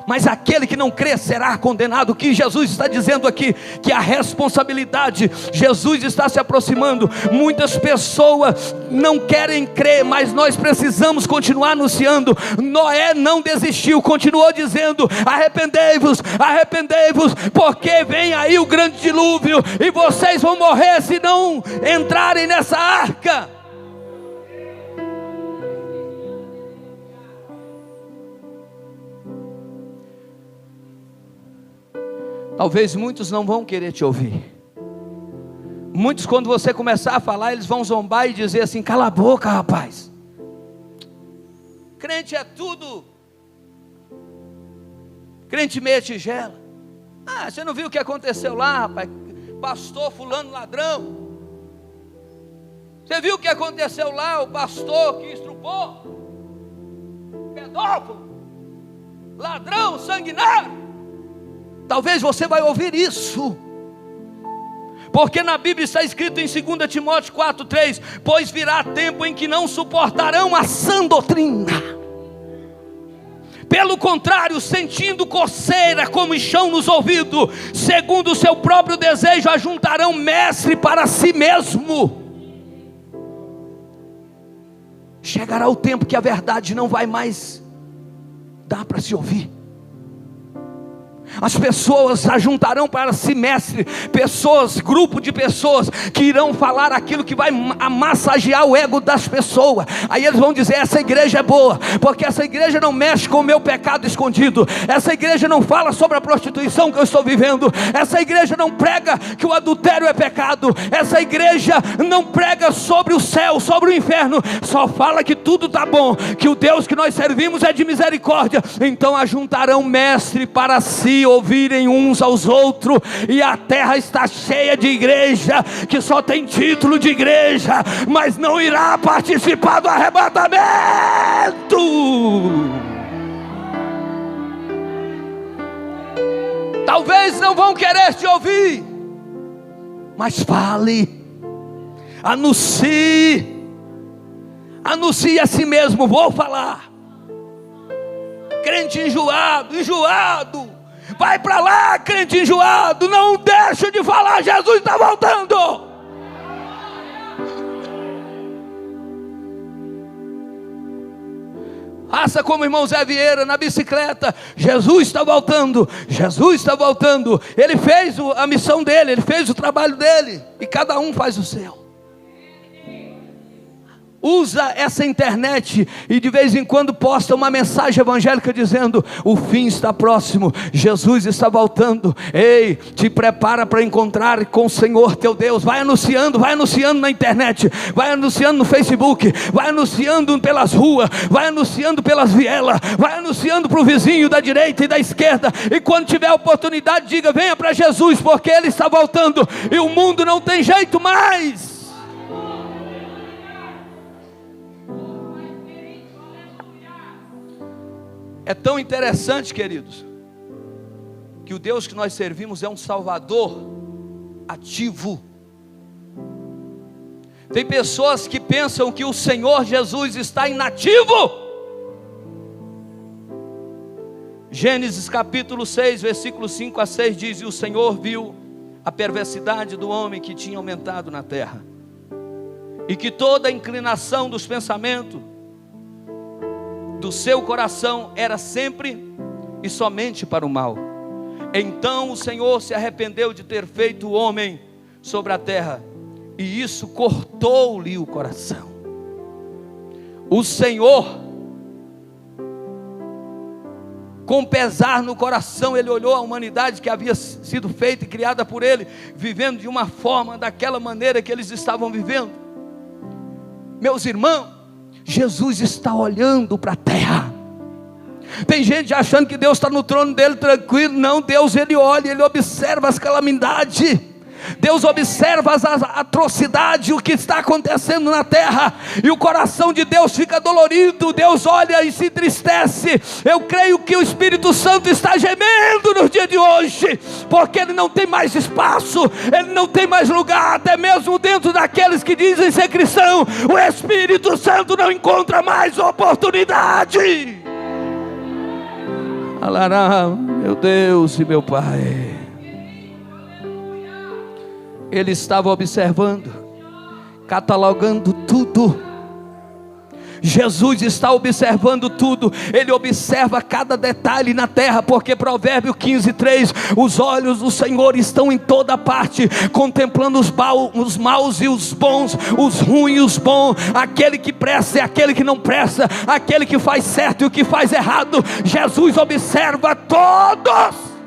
Speaker 1: mas aquele que não crê será condenado. O que Jesus está dizendo aqui? Que a responsabilidade, Jesus está se aproximando. Muitas pessoas não querem crer, mas nós precisamos continuar anunciando. Noé não desistiu, continuou dizendo: arrependei-vos, arrependei-vos, porque vem aí o grande dilúvio, e vocês vão morrer se não entrarem nessa arca. Talvez muitos não vão querer te ouvir. Muitos, quando você começar a falar, eles vão zombar e dizer assim: cala a boca, rapaz, crente é tudo, crente meia tigela. Ah, você não viu o que aconteceu lá, rapaz? Pastor fulano ladrão. Você viu o que aconteceu lá? O pastor que estrupou, pedófilo, ladrão, sanguinário. Talvez você vai ouvir isso, porque na Bíblia está escrito em 2 Timóteo 4,3: pois virá tempo em que não suportarão a sã doutrina, pelo contrário, sentindo coceira como enxão nos ouvidos, segundo o seu próprio desejo, ajuntarão mestre para si mesmo. Chegará o tempo que a verdade não vai mais dar para se ouvir. As pessoas ajuntarão para si mestre, pessoas, grupo de pessoas que irão falar aquilo que vai massagear o ego das pessoas. Aí eles vão dizer: essa igreja é boa, porque essa igreja não mexe com o meu pecado escondido, essa igreja não fala sobre a prostituição que eu estou vivendo, essa igreja não prega que o adultério é pecado, essa igreja não prega sobre o céu, sobre o inferno, só fala que tudo está bom, que o Deus que nós servimos é de misericórdia. Então ajuntarão mestre para si ouvirem uns aos outros, e a terra está cheia de igreja que só tem título de igreja, mas não irá participar do arrebatamento. Talvez não vão querer te ouvir, mas fale, anuncie a si mesmo: vou falar. Crente enjoado, vai para lá, crente enjoado, não deixa de falar: Jesus está voltando. Faça como o irmão Zé Vieira na bicicleta: Jesus está voltando, Jesus está voltando. Ele fez a missão dele, ele fez o trabalho dele, e cada um faz o seu. Usa essa internet e de vez em quando posta uma mensagem evangélica dizendo: o fim está próximo, Jesus está voltando. Ei, te prepara para encontrar com o Senhor teu Deus. Vai anunciando na internet, vai anunciando no Facebook, vai anunciando pelas ruas, vai anunciando pelas vielas, vai anunciando para o vizinho da direita e da esquerda. E quando tiver oportunidade, diga: venha para Jesus, porque Ele está voltando e o mundo não tem jeito mais. É tão interessante, queridos, que o Deus que nós servimos é um Salvador ativo. Tem pessoas que pensam que o Senhor Jesus está inativo. Gênesis capítulo 6, versículo 5 a 6 diz: e o Senhor viu a perversidade do homem que tinha aumentado na terra, e que toda a inclinação dos pensamentos do seu coração era sempre e somente para o mal. Então o Senhor se arrependeu de ter feito o homem sobre a terra, e isso cortou-lhe o coração. O Senhor, com pesar no coração, Ele olhou a humanidade que havia sido feita e criada por Ele, vivendo de uma forma, daquela maneira que eles estavam vivendo. Meus irmãos, Jesus está olhando para a terra. Tem gente achando que Deus está no trono dele tranquilo. Não, Deus, Ele olha, Ele observa as calamidades. Deus observa as atrocidades, o que está acontecendo na terra, e o coração de Deus fica dolorido. Deus olha e se entristece. Eu creio que o Espírito Santo está gemendo no dia de hoje, porque ele não tem mais espaço, ele não tem mais lugar, até mesmo dentro daqueles que dizem ser cristão. O Espírito Santo não encontra mais oportunidade. Alará, meu Deus e meu Pai. Ele estava observando, catalogando tudo. Jesus está observando tudo. Ele observa cada detalhe na terra, porque Provérbio 15:3, os olhos do Senhor estão em toda parte, contemplando os maus e os bons, os ruins e os bons, aquele que presta e aquele que não presta, aquele que faz certo e o que faz errado. Jesus observa todos.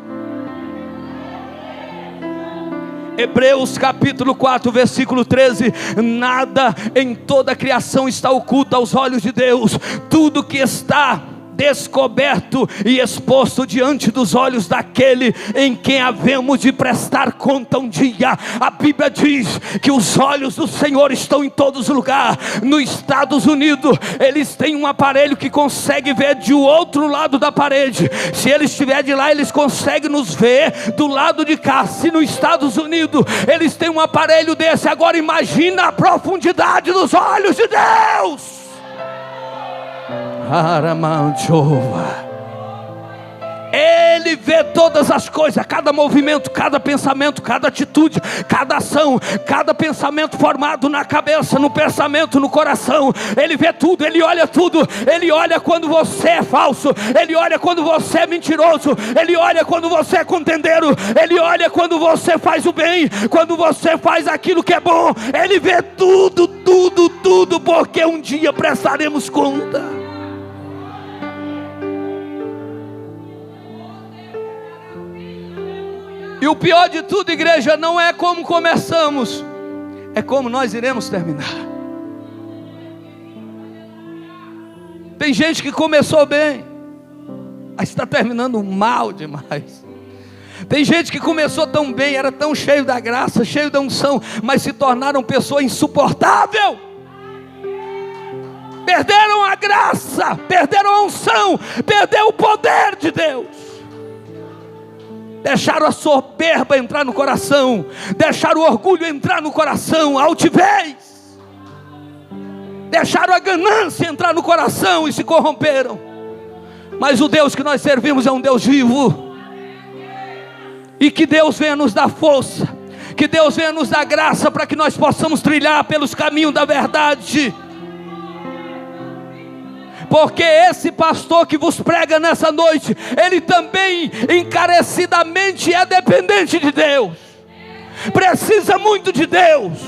Speaker 1: Hebreus capítulo 4, versículo 13: nada em toda a criação está oculto aos olhos de Deus, tudo que está descoberto e exposto diante dos olhos daquele em quem havemos de prestar conta um dia. A Bíblia diz que os olhos do Senhor estão em todos os lugares. Nos Estados Unidos, eles têm um aparelho que consegue ver de outro lado da parede. Se ele estiver de lá, eles conseguem nos ver do lado de cá. Se nos Estados Unidos eles têm um aparelho desse, agora imagina a profundidade dos olhos de Deus. Ele vê todas as coisas, cada movimento, cada pensamento, cada atitude, cada ação, cada pensamento formado na cabeça, no pensamento, no coração. Ele vê tudo, ele olha tudo. Ele olha quando você é falso, ele olha quando você é mentiroso, ele olha quando você é contendeiro, ele olha quando você faz o bem, quando você faz aquilo que é bom. Ele vê tudo, tudo, tudo, porque um dia prestaremos conta. E o pior de tudo, igreja, não é como começamos, é como nós iremos terminar. Tem gente que começou bem, mas está terminando mal demais. Tem gente que começou tão bem, era tão cheio da graça, cheio da unção, mas se tornaram pessoa insuportável. Perderam a graça, perderam a unção, perderam o poder de Deus. Deixaram a soberba entrar no coração, deixaram o orgulho entrar no coração, a altivez, deixaram a ganância entrar no coração e se corromperam. Mas o Deus que nós servimos é um Deus vivo, e que Deus venha nos dar força, que Deus venha nos dar graça para que nós possamos trilhar pelos caminhos da verdade. Porque esse pastor que vos prega nessa noite, ele também encarecidamente é dependente de Deus, precisa muito de Deus.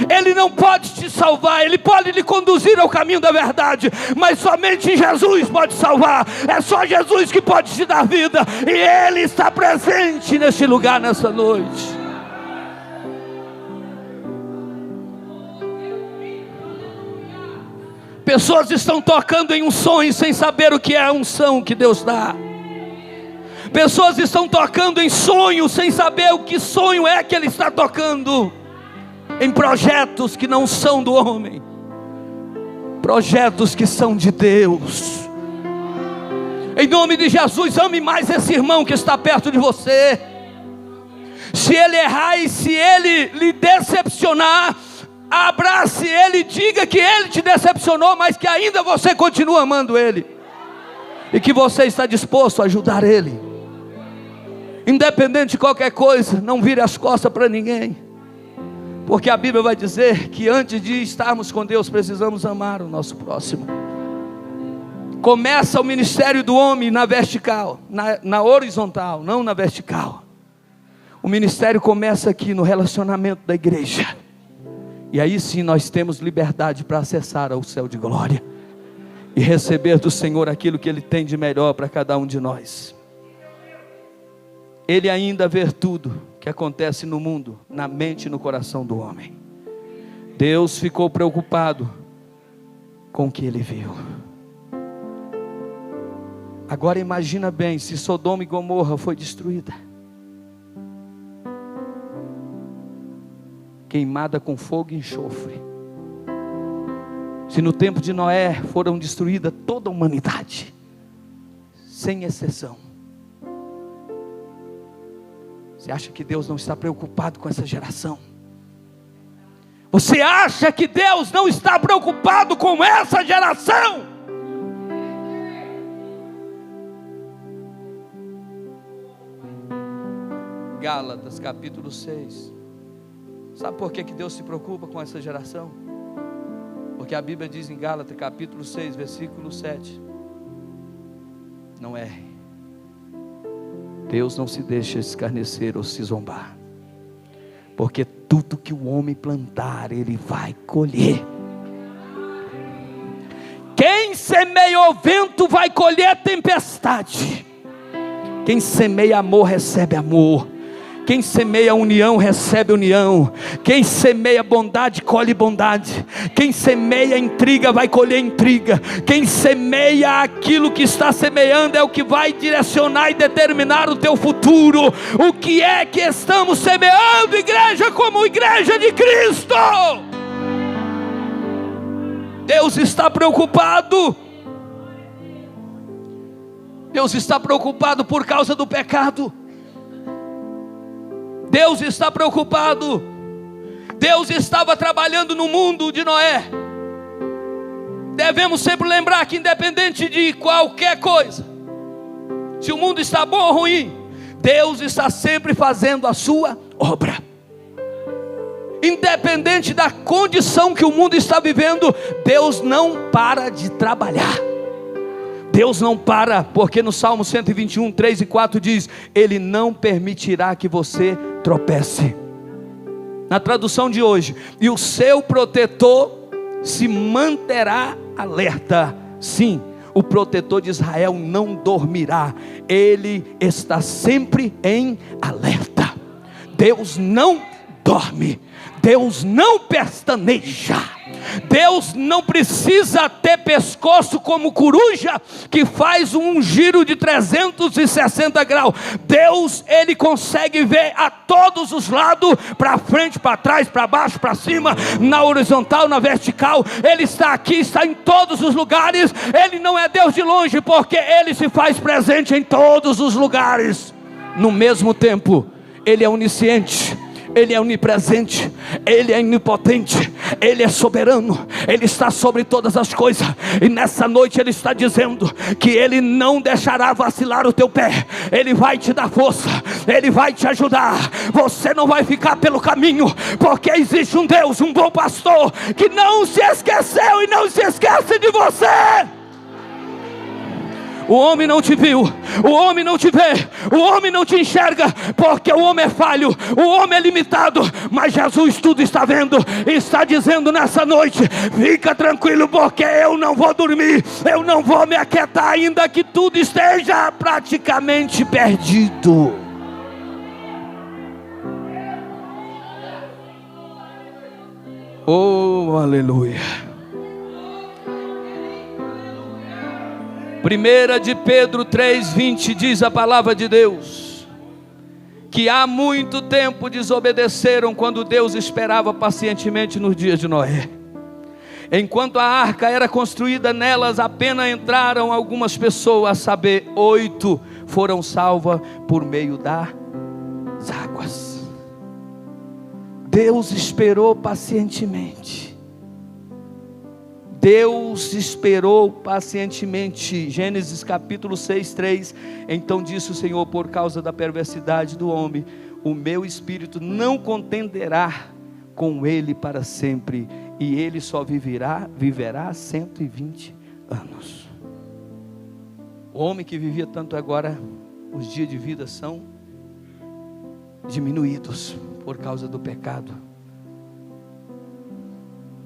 Speaker 1: Ele não pode te salvar, ele pode lhe conduzir ao caminho da verdade, mas somente Jesus pode salvar. É só Jesus que pode te dar vida, e Ele está presente neste lugar nessa noite. Pessoas estão tocando em um sonho sem saber o que é a unção que Deus dá. Pessoas estão tocando em sonho sem saber o que sonho é que Ele está tocando. Em projetos que não são do homem, projetos que são de Deus. Em nome de Jesus, ame mais esse irmão que está perto de você. Se ele errar e se ele lhe decepcionar, abrace ele, diga que ele te decepcionou, mas que ainda você continua amando ele, e que você está disposto a ajudar ele. Independente de qualquer coisa, não vire as costas para ninguém, porque a Bíblia vai dizer que antes de estarmos com Deus, precisamos amar o nosso próximo. Começa o ministério do homem na vertical, na horizontal, não na vertical. O ministério começa aqui no relacionamento da igreja. E aí sim nós temos liberdade para acessar ao céu de glória e receber do Senhor aquilo que Ele tem de melhor para cada um de nós. Ele ainda vê tudo que acontece no mundo, na mente e no coração do homem. Deus ficou preocupado com o que Ele viu. Agora imagina bem, se Sodoma e Gomorra foi destruída, queimada com fogo e enxofre. Se no tempo de Noé foram destruída toda a humanidade, sem exceção, você acha que Deus não está preocupado com essa geração? Você acha que Deus não está preocupado com essa geração? Gálatas capítulo 6. Sabe por que Deus se preocupa com essa geração? Porque a Bíblia diz em Gálatas capítulo 6, versículo 7: não erre. Deus não se deixa escarnecer ou se zombar, porque tudo que o homem plantar, ele vai colher. Quem semeia o vento vai colher tempestade. Quem semeia amor recebe amor. Quem semeia união recebe união. Quem semeia bondade colhe bondade. Quem semeia intriga vai colher intriga. Quem semeia aquilo que está semeando é o que vai direcionar e determinar o teu futuro. O que é que estamos semeando, igreja, como igreja de Cristo? Deus está preocupado. Deus está preocupado por causa do pecado. Deus está preocupado. Deus estava trabalhando no mundo de Noé. Devemos sempre lembrar que independente de qualquer coisa, se o mundo está bom ou ruim, Deus está sempre fazendo a sua obra. Independente da condição que o mundo está vivendo, Deus não para de trabalhar. Deus não para, porque no Salmo 121, 3 e 4 diz: Ele não permitirá que você tropece. Na tradução de hoje: e o seu protetor se manterá alerta. Sim, o protetor de Israel não dormirá, ele está sempre em alerta. Deus não dorme, Deus não pestaneja. Deus não precisa ter pescoço como coruja que faz um giro de 360 graus. Deus, Ele consegue ver a todos os lados, para frente, para trás, para baixo, para cima, na horizontal, na vertical. Ele está aqui, está em todos os lugares. Ele não é Deus de longe, porque Ele se faz presente em todos os lugares. No mesmo tempo, Ele é onisciente, Ele é onipresente, Ele é onipotente, Ele é soberano, Ele está sobre todas as coisas. E nessa noite Ele está dizendo que Ele não deixará vacilar o teu pé. Ele vai te dar força, Ele vai te ajudar. Você não vai ficar pelo caminho, porque existe um Deus, um bom pastor, que não se esqueceu e não se esquece de você. O homem não te viu, o homem não te vê, o homem não te enxerga, porque o homem é falho, o homem é limitado, mas Jesus tudo está vendo, e está dizendo nessa noite: fica tranquilo, porque eu não vou dormir, eu não vou me aquietar, ainda que tudo esteja praticamente perdido. Oh, aleluia. 1 de Pedro 3,20 diz a palavra de Deus, que há muito tempo desobedeceram quando Deus esperava pacientemente nos dias de Noé. Enquanto a arca era construída, nelas apenas entraram algumas pessoas, a saber, 8 foram salvas por meio das águas. Deus esperou pacientemente. Deus esperou pacientemente. Gênesis capítulo 6, 3. Então disse o Senhor: por causa da perversidade do homem, o meu espírito não contenderá com ele para sempre, e ele só viverá 120 anos. O homem que vivia tanto, agora os dias de vida são diminuídos por causa do pecado.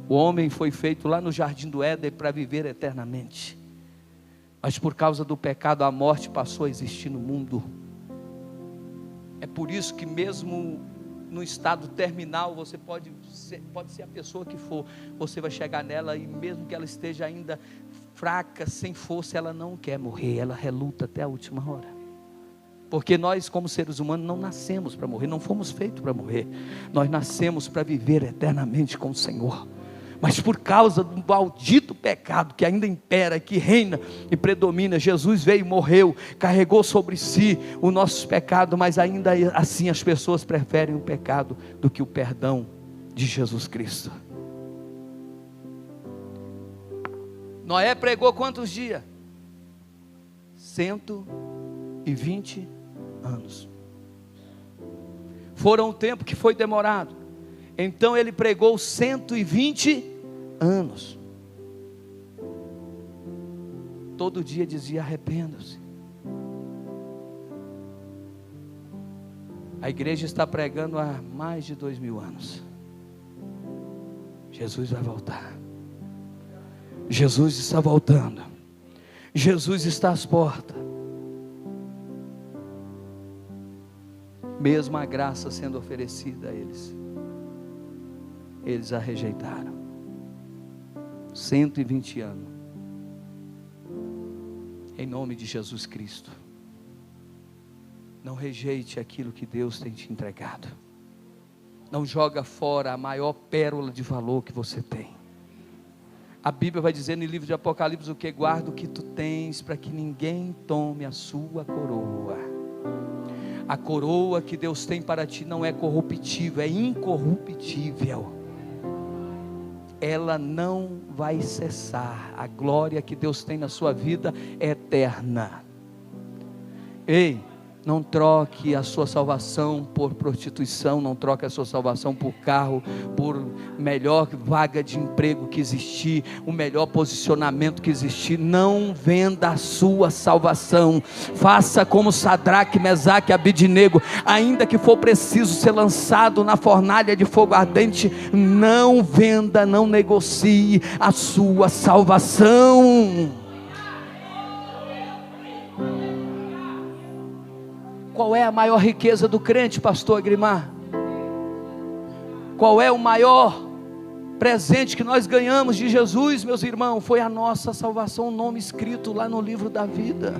Speaker 1: O homem foi feito lá no jardim do Éden para viver eternamente, mas por causa do pecado a morte passou a existir no mundo. É por isso que mesmo no estado terminal, você pode ser a pessoa que for, você vai chegar nela, e mesmo que ela esteja ainda fraca, sem força, ela não quer morrer, ela reluta até a última hora. Porque nós, como seres humanos, não nascemos para morrer, não fomos feitos para morrer. Nós nascemos para viver eternamente com o Senhor. Mas por causa do maldito pecado que ainda impera, que reina e predomina, Jesus veio, morreu, carregou sobre si os nossos pecados, mas ainda assim as pessoas preferem o pecado do que o perdão de Jesus Cristo. Noé pregou quantos dias? 120 anos. Foram o tempo que foi demorado. Então ele pregou 120 anos. Todo dia dizia: arrependam-se. A igreja está pregando há mais de 2000 anos. Jesus vai voltar. Jesus está voltando. Jesus está às portas. Mesmo a graça sendo oferecida a eles, eles a rejeitaram. 120 anos. Em nome de Jesus Cristo, não rejeite aquilo que Deus tem te entregado. Não joga fora a maior pérola de valor que você tem. A Bíblia vai dizer no livro de Apocalipse: o que guarda o que tu tens, para que ninguém tome a sua coroa. A coroa que Deus tem para ti não é corruptível, é incorruptível. Ela não vai cessar. A glória que Deus tem na sua vida é eterna. Ei, não troque a sua salvação por prostituição, não troque a sua salvação por carro, por melhor vaga de emprego que existir, o melhor posicionamento que existir. Não venda a sua salvação. Faça como Sadraque, Mesaque e Abidnego, ainda que for preciso ser lançado na fornalha de fogo ardente, não venda, não negocie a sua salvação. Qual é a maior riqueza do crente, pastor Agrimar? Qual é o maior presente que nós ganhamos de Jesus, meus irmãos? Foi a nossa salvação, o nome escrito lá no livro da vida.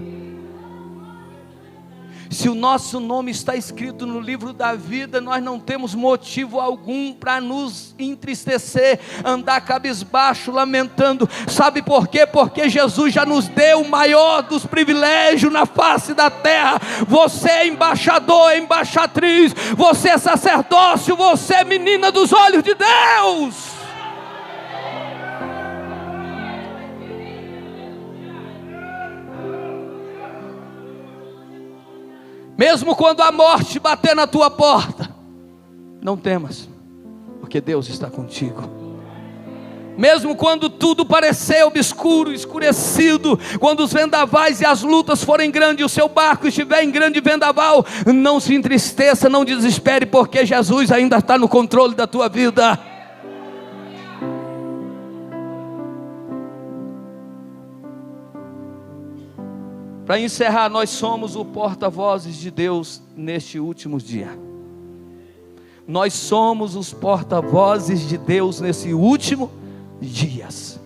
Speaker 1: Se o nosso nome está escrito no livro da vida, nós não temos motivo algum para nos entristecer, andar cabisbaixo, lamentando. Sabe por quê? Porque Jesus já nos deu o maior dos privilégios na face da terra. Você é embaixador, é embaixatriz, você é sacerdócio, você é menina dos olhos de Deus. Mesmo quando a morte bater na tua porta, não temas, porque Deus está contigo. Mesmo quando tudo parecer obscuro, escurecido, quando os vendavais e as lutas forem grandes, e o seu barco estiver em grande vendaval, não se entristeça, não desespere, porque Jesus ainda está no controle da tua vida. Para encerrar, nós somos o porta-vozes de Deus neste último dia. Nós somos os porta-vozes de Deus nesse último dias.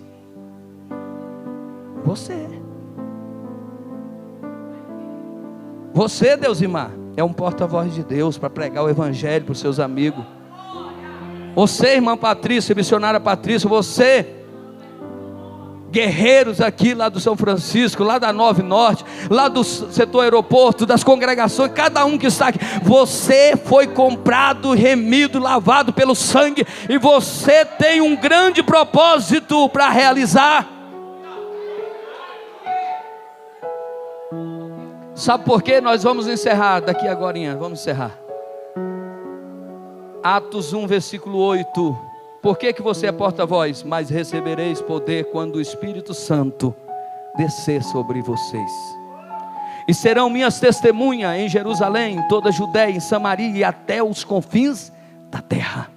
Speaker 1: Você, Deusimar, é um porta-voz de Deus para pregar o evangelho para os seus amigos. Você, irmã Patrícia, missionária Patrícia, você, guerreiros aqui lá do São Francisco, lá da 9 Norte, lá do setor aeroporto, das congregações, cada um que está aqui, você foi comprado, remido, lavado pelo sangue, e você tem um grande propósito para realizar. Sabe por quê? Nós vamos encerrar daqui agorinha, vamos encerrar. Atos 1, versículo 8. Por que você é porta-voz? Mas recebereis poder quando o Espírito Santo descer sobre vocês. E serão minhas testemunhas em Jerusalém, em toda a Judéia, em Samaria e até os confins da terra.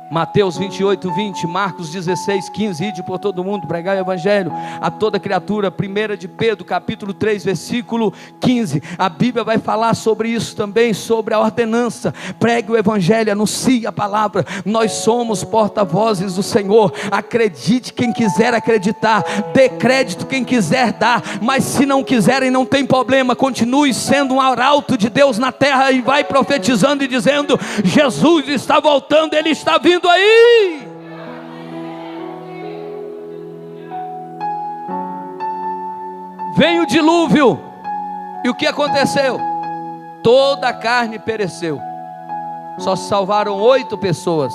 Speaker 1: Mateus 28, 20, Marcos 16, 15, ide por todo mundo, pregai o evangelho a toda criatura. 1 de Pedro, capítulo 3, versículo 15, a Bíblia vai falar sobre isso também, sobre a ordenança. Pregue o evangelho, anuncie a palavra. Nós somos porta-vozes do Senhor. Acredite quem quiser acreditar, dê crédito quem quiser dar, mas se não quiserem, não tem problema, continue sendo um arauto de Deus na terra, e vai profetizando e dizendo: Jesus está voltando, Ele está vindo aí. Veio o dilúvio, e o que aconteceu? Toda a carne pereceu, só se salvaram 8 pessoas.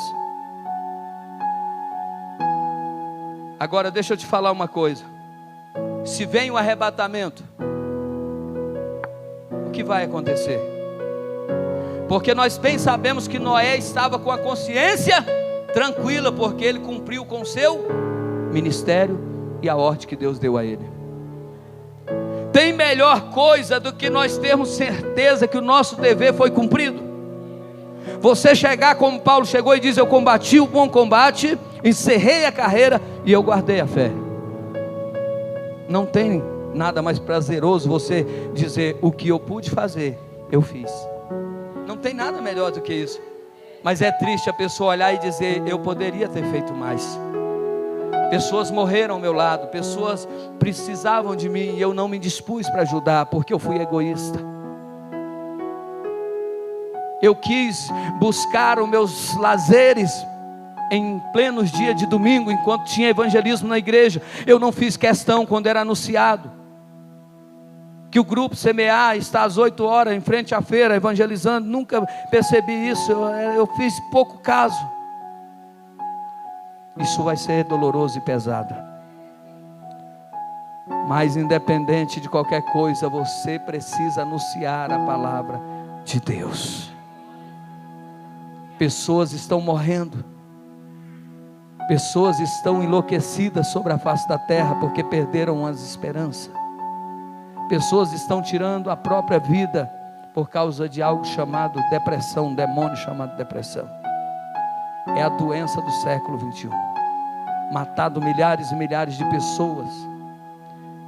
Speaker 1: Agora deixa eu te falar uma coisa: se vem o arrebatamento, o que vai acontecer? Porque nós bem sabemos que Noé estava com a consciência tranquila, porque ele cumpriu com o seu ministério e a ordem que Deus deu a ele. Tem melhor coisa do que nós termos certeza que o nosso dever foi cumprido? Você chegar como Paulo chegou e diz: eu combati o bom combate, encerrei a carreira e eu guardei a fé. Não tem nada mais prazeroso você dizer: o que eu pude fazer, eu fiz. Não tem nada melhor do que isso. Mas é triste a pessoa olhar e dizer: eu poderia ter feito mais. Pessoas morreram ao meu lado, pessoas precisavam de mim e eu não me dispus para ajudar, porque eu fui egoísta. Eu quis buscar os meus lazeres em plenos dias de domingo, enquanto tinha evangelismo na igreja. Eu não fiz questão, quando era anunciado que o grupo CMA está às 8 horas em frente à feira evangelizando, nunca percebi isso, eu fiz pouco caso. Isso vai ser doloroso e pesado, mas independente de qualquer coisa, você precisa anunciar a palavra de Deus. Pessoas estão morrendo, pessoas estão enlouquecidas sobre a face da terra, porque perderam as esperanças. Pessoas estão tirando a própria vida por causa de algo chamado depressão, um demônio chamado depressão. É a doença do século 21, matado milhares e milhares de pessoas,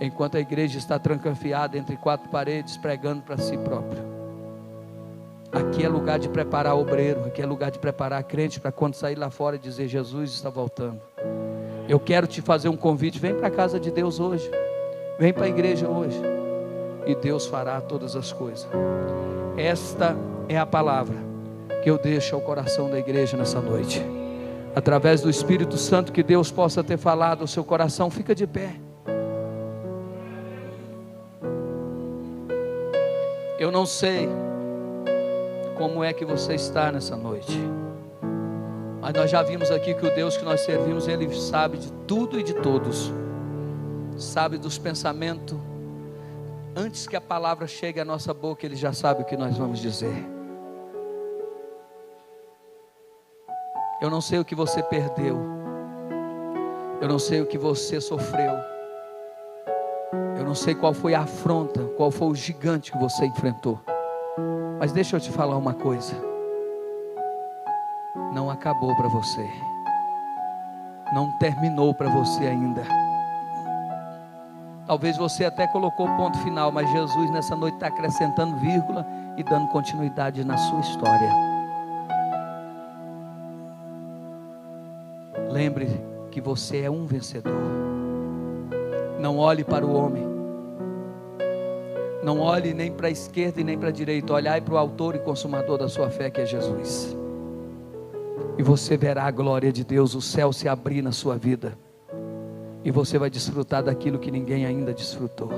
Speaker 1: enquanto a igreja está trancafiada entre 4 paredes, pregando para si própria. Aqui é lugar de preparar obreiro, aqui é lugar de preparar crente, para quando sair lá fora dizer: Jesus está voltando. Eu quero te fazer um convite: vem para a casa de Deus hoje, vem para a igreja hoje, e Deus fará todas as coisas. Esta é a palavra que eu deixo ao coração da igreja nessa noite, através do Espírito Santo, que Deus possa ter falado ao seu coração. Fica de pé. Eu não sei como é que você está nessa noite, mas nós já vimos aqui que o Deus que nós servimos, Ele sabe de tudo e de todos, sabe dos pensamentos. Antes que a palavra chegue à nossa boca, Ele já sabe o que nós vamos dizer. Eu não sei o que você perdeu, eu não sei o que você sofreu, eu não sei qual foi a afronta, qual foi o gigante que você enfrentou, mas deixa eu te falar uma coisa: não acabou para você, não terminou para você ainda. Talvez você até colocou o ponto final, mas Jesus nessa noite está acrescentando vírgula e dando continuidade na sua história. Lembre que você é um vencedor. Não olhe para o homem, não olhe nem para a esquerda e nem para a direita, olhai para o autor e consumador da sua fé, que é Jesus, e você verá a glória de Deus, o céu se abrir na sua vida, e você vai desfrutar daquilo que ninguém ainda desfrutou.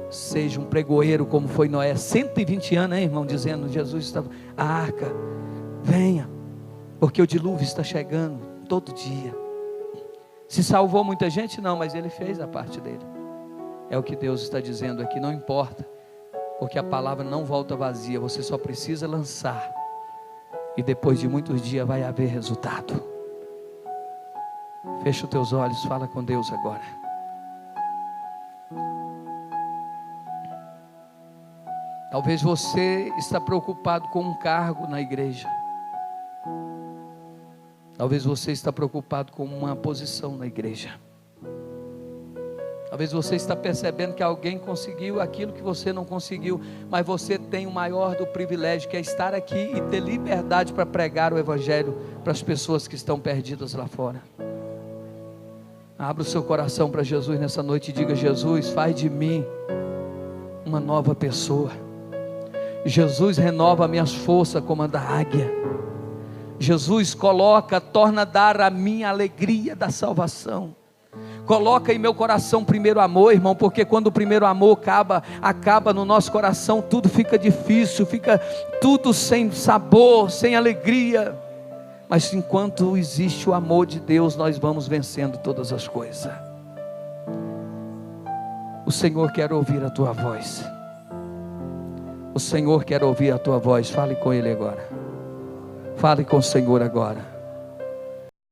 Speaker 1: Seja um pregoeiro como foi Noé, 120 anos, hein, irmão, dizendo: Jesus estava, a arca, venha, porque o dilúvio está chegando todo dia. Se salvou muita gente? Não, mas ele fez a parte dele. É o que Deus está dizendo aqui, não importa, porque a palavra não volta vazia, você só precisa lançar, e depois de muitos dias vai haver resultado. Fecha os teus olhos, fala com Deus agora. Talvez você está preocupado com um cargo na igreja, Talvez você está preocupado com uma posição na igreja. Talvez você está percebendo que alguém conseguiu aquilo que você não conseguiu, mas você tem o maior do privilégio, que é estar aqui e ter liberdade para pregar o evangelho para as pessoas que estão perdidas lá fora. Abra o seu coração para Jesus nessa noite e diga: Jesus, faz de mim uma nova pessoa. Jesus, renova minhas forças como a da águia. Jesus, torna a dar a minha alegria da salvação. Coloca em meu coração primeiro amor, irmão, porque quando o primeiro amor acaba no nosso coração, tudo fica difícil, fica tudo sem sabor, sem alegria. Mas enquanto existe o amor de Deus, nós vamos vencendo todas as coisas. O Senhor quer ouvir a tua voz. O Senhor quer ouvir a tua voz. Fale com Ele agora. Fale com o Senhor agora.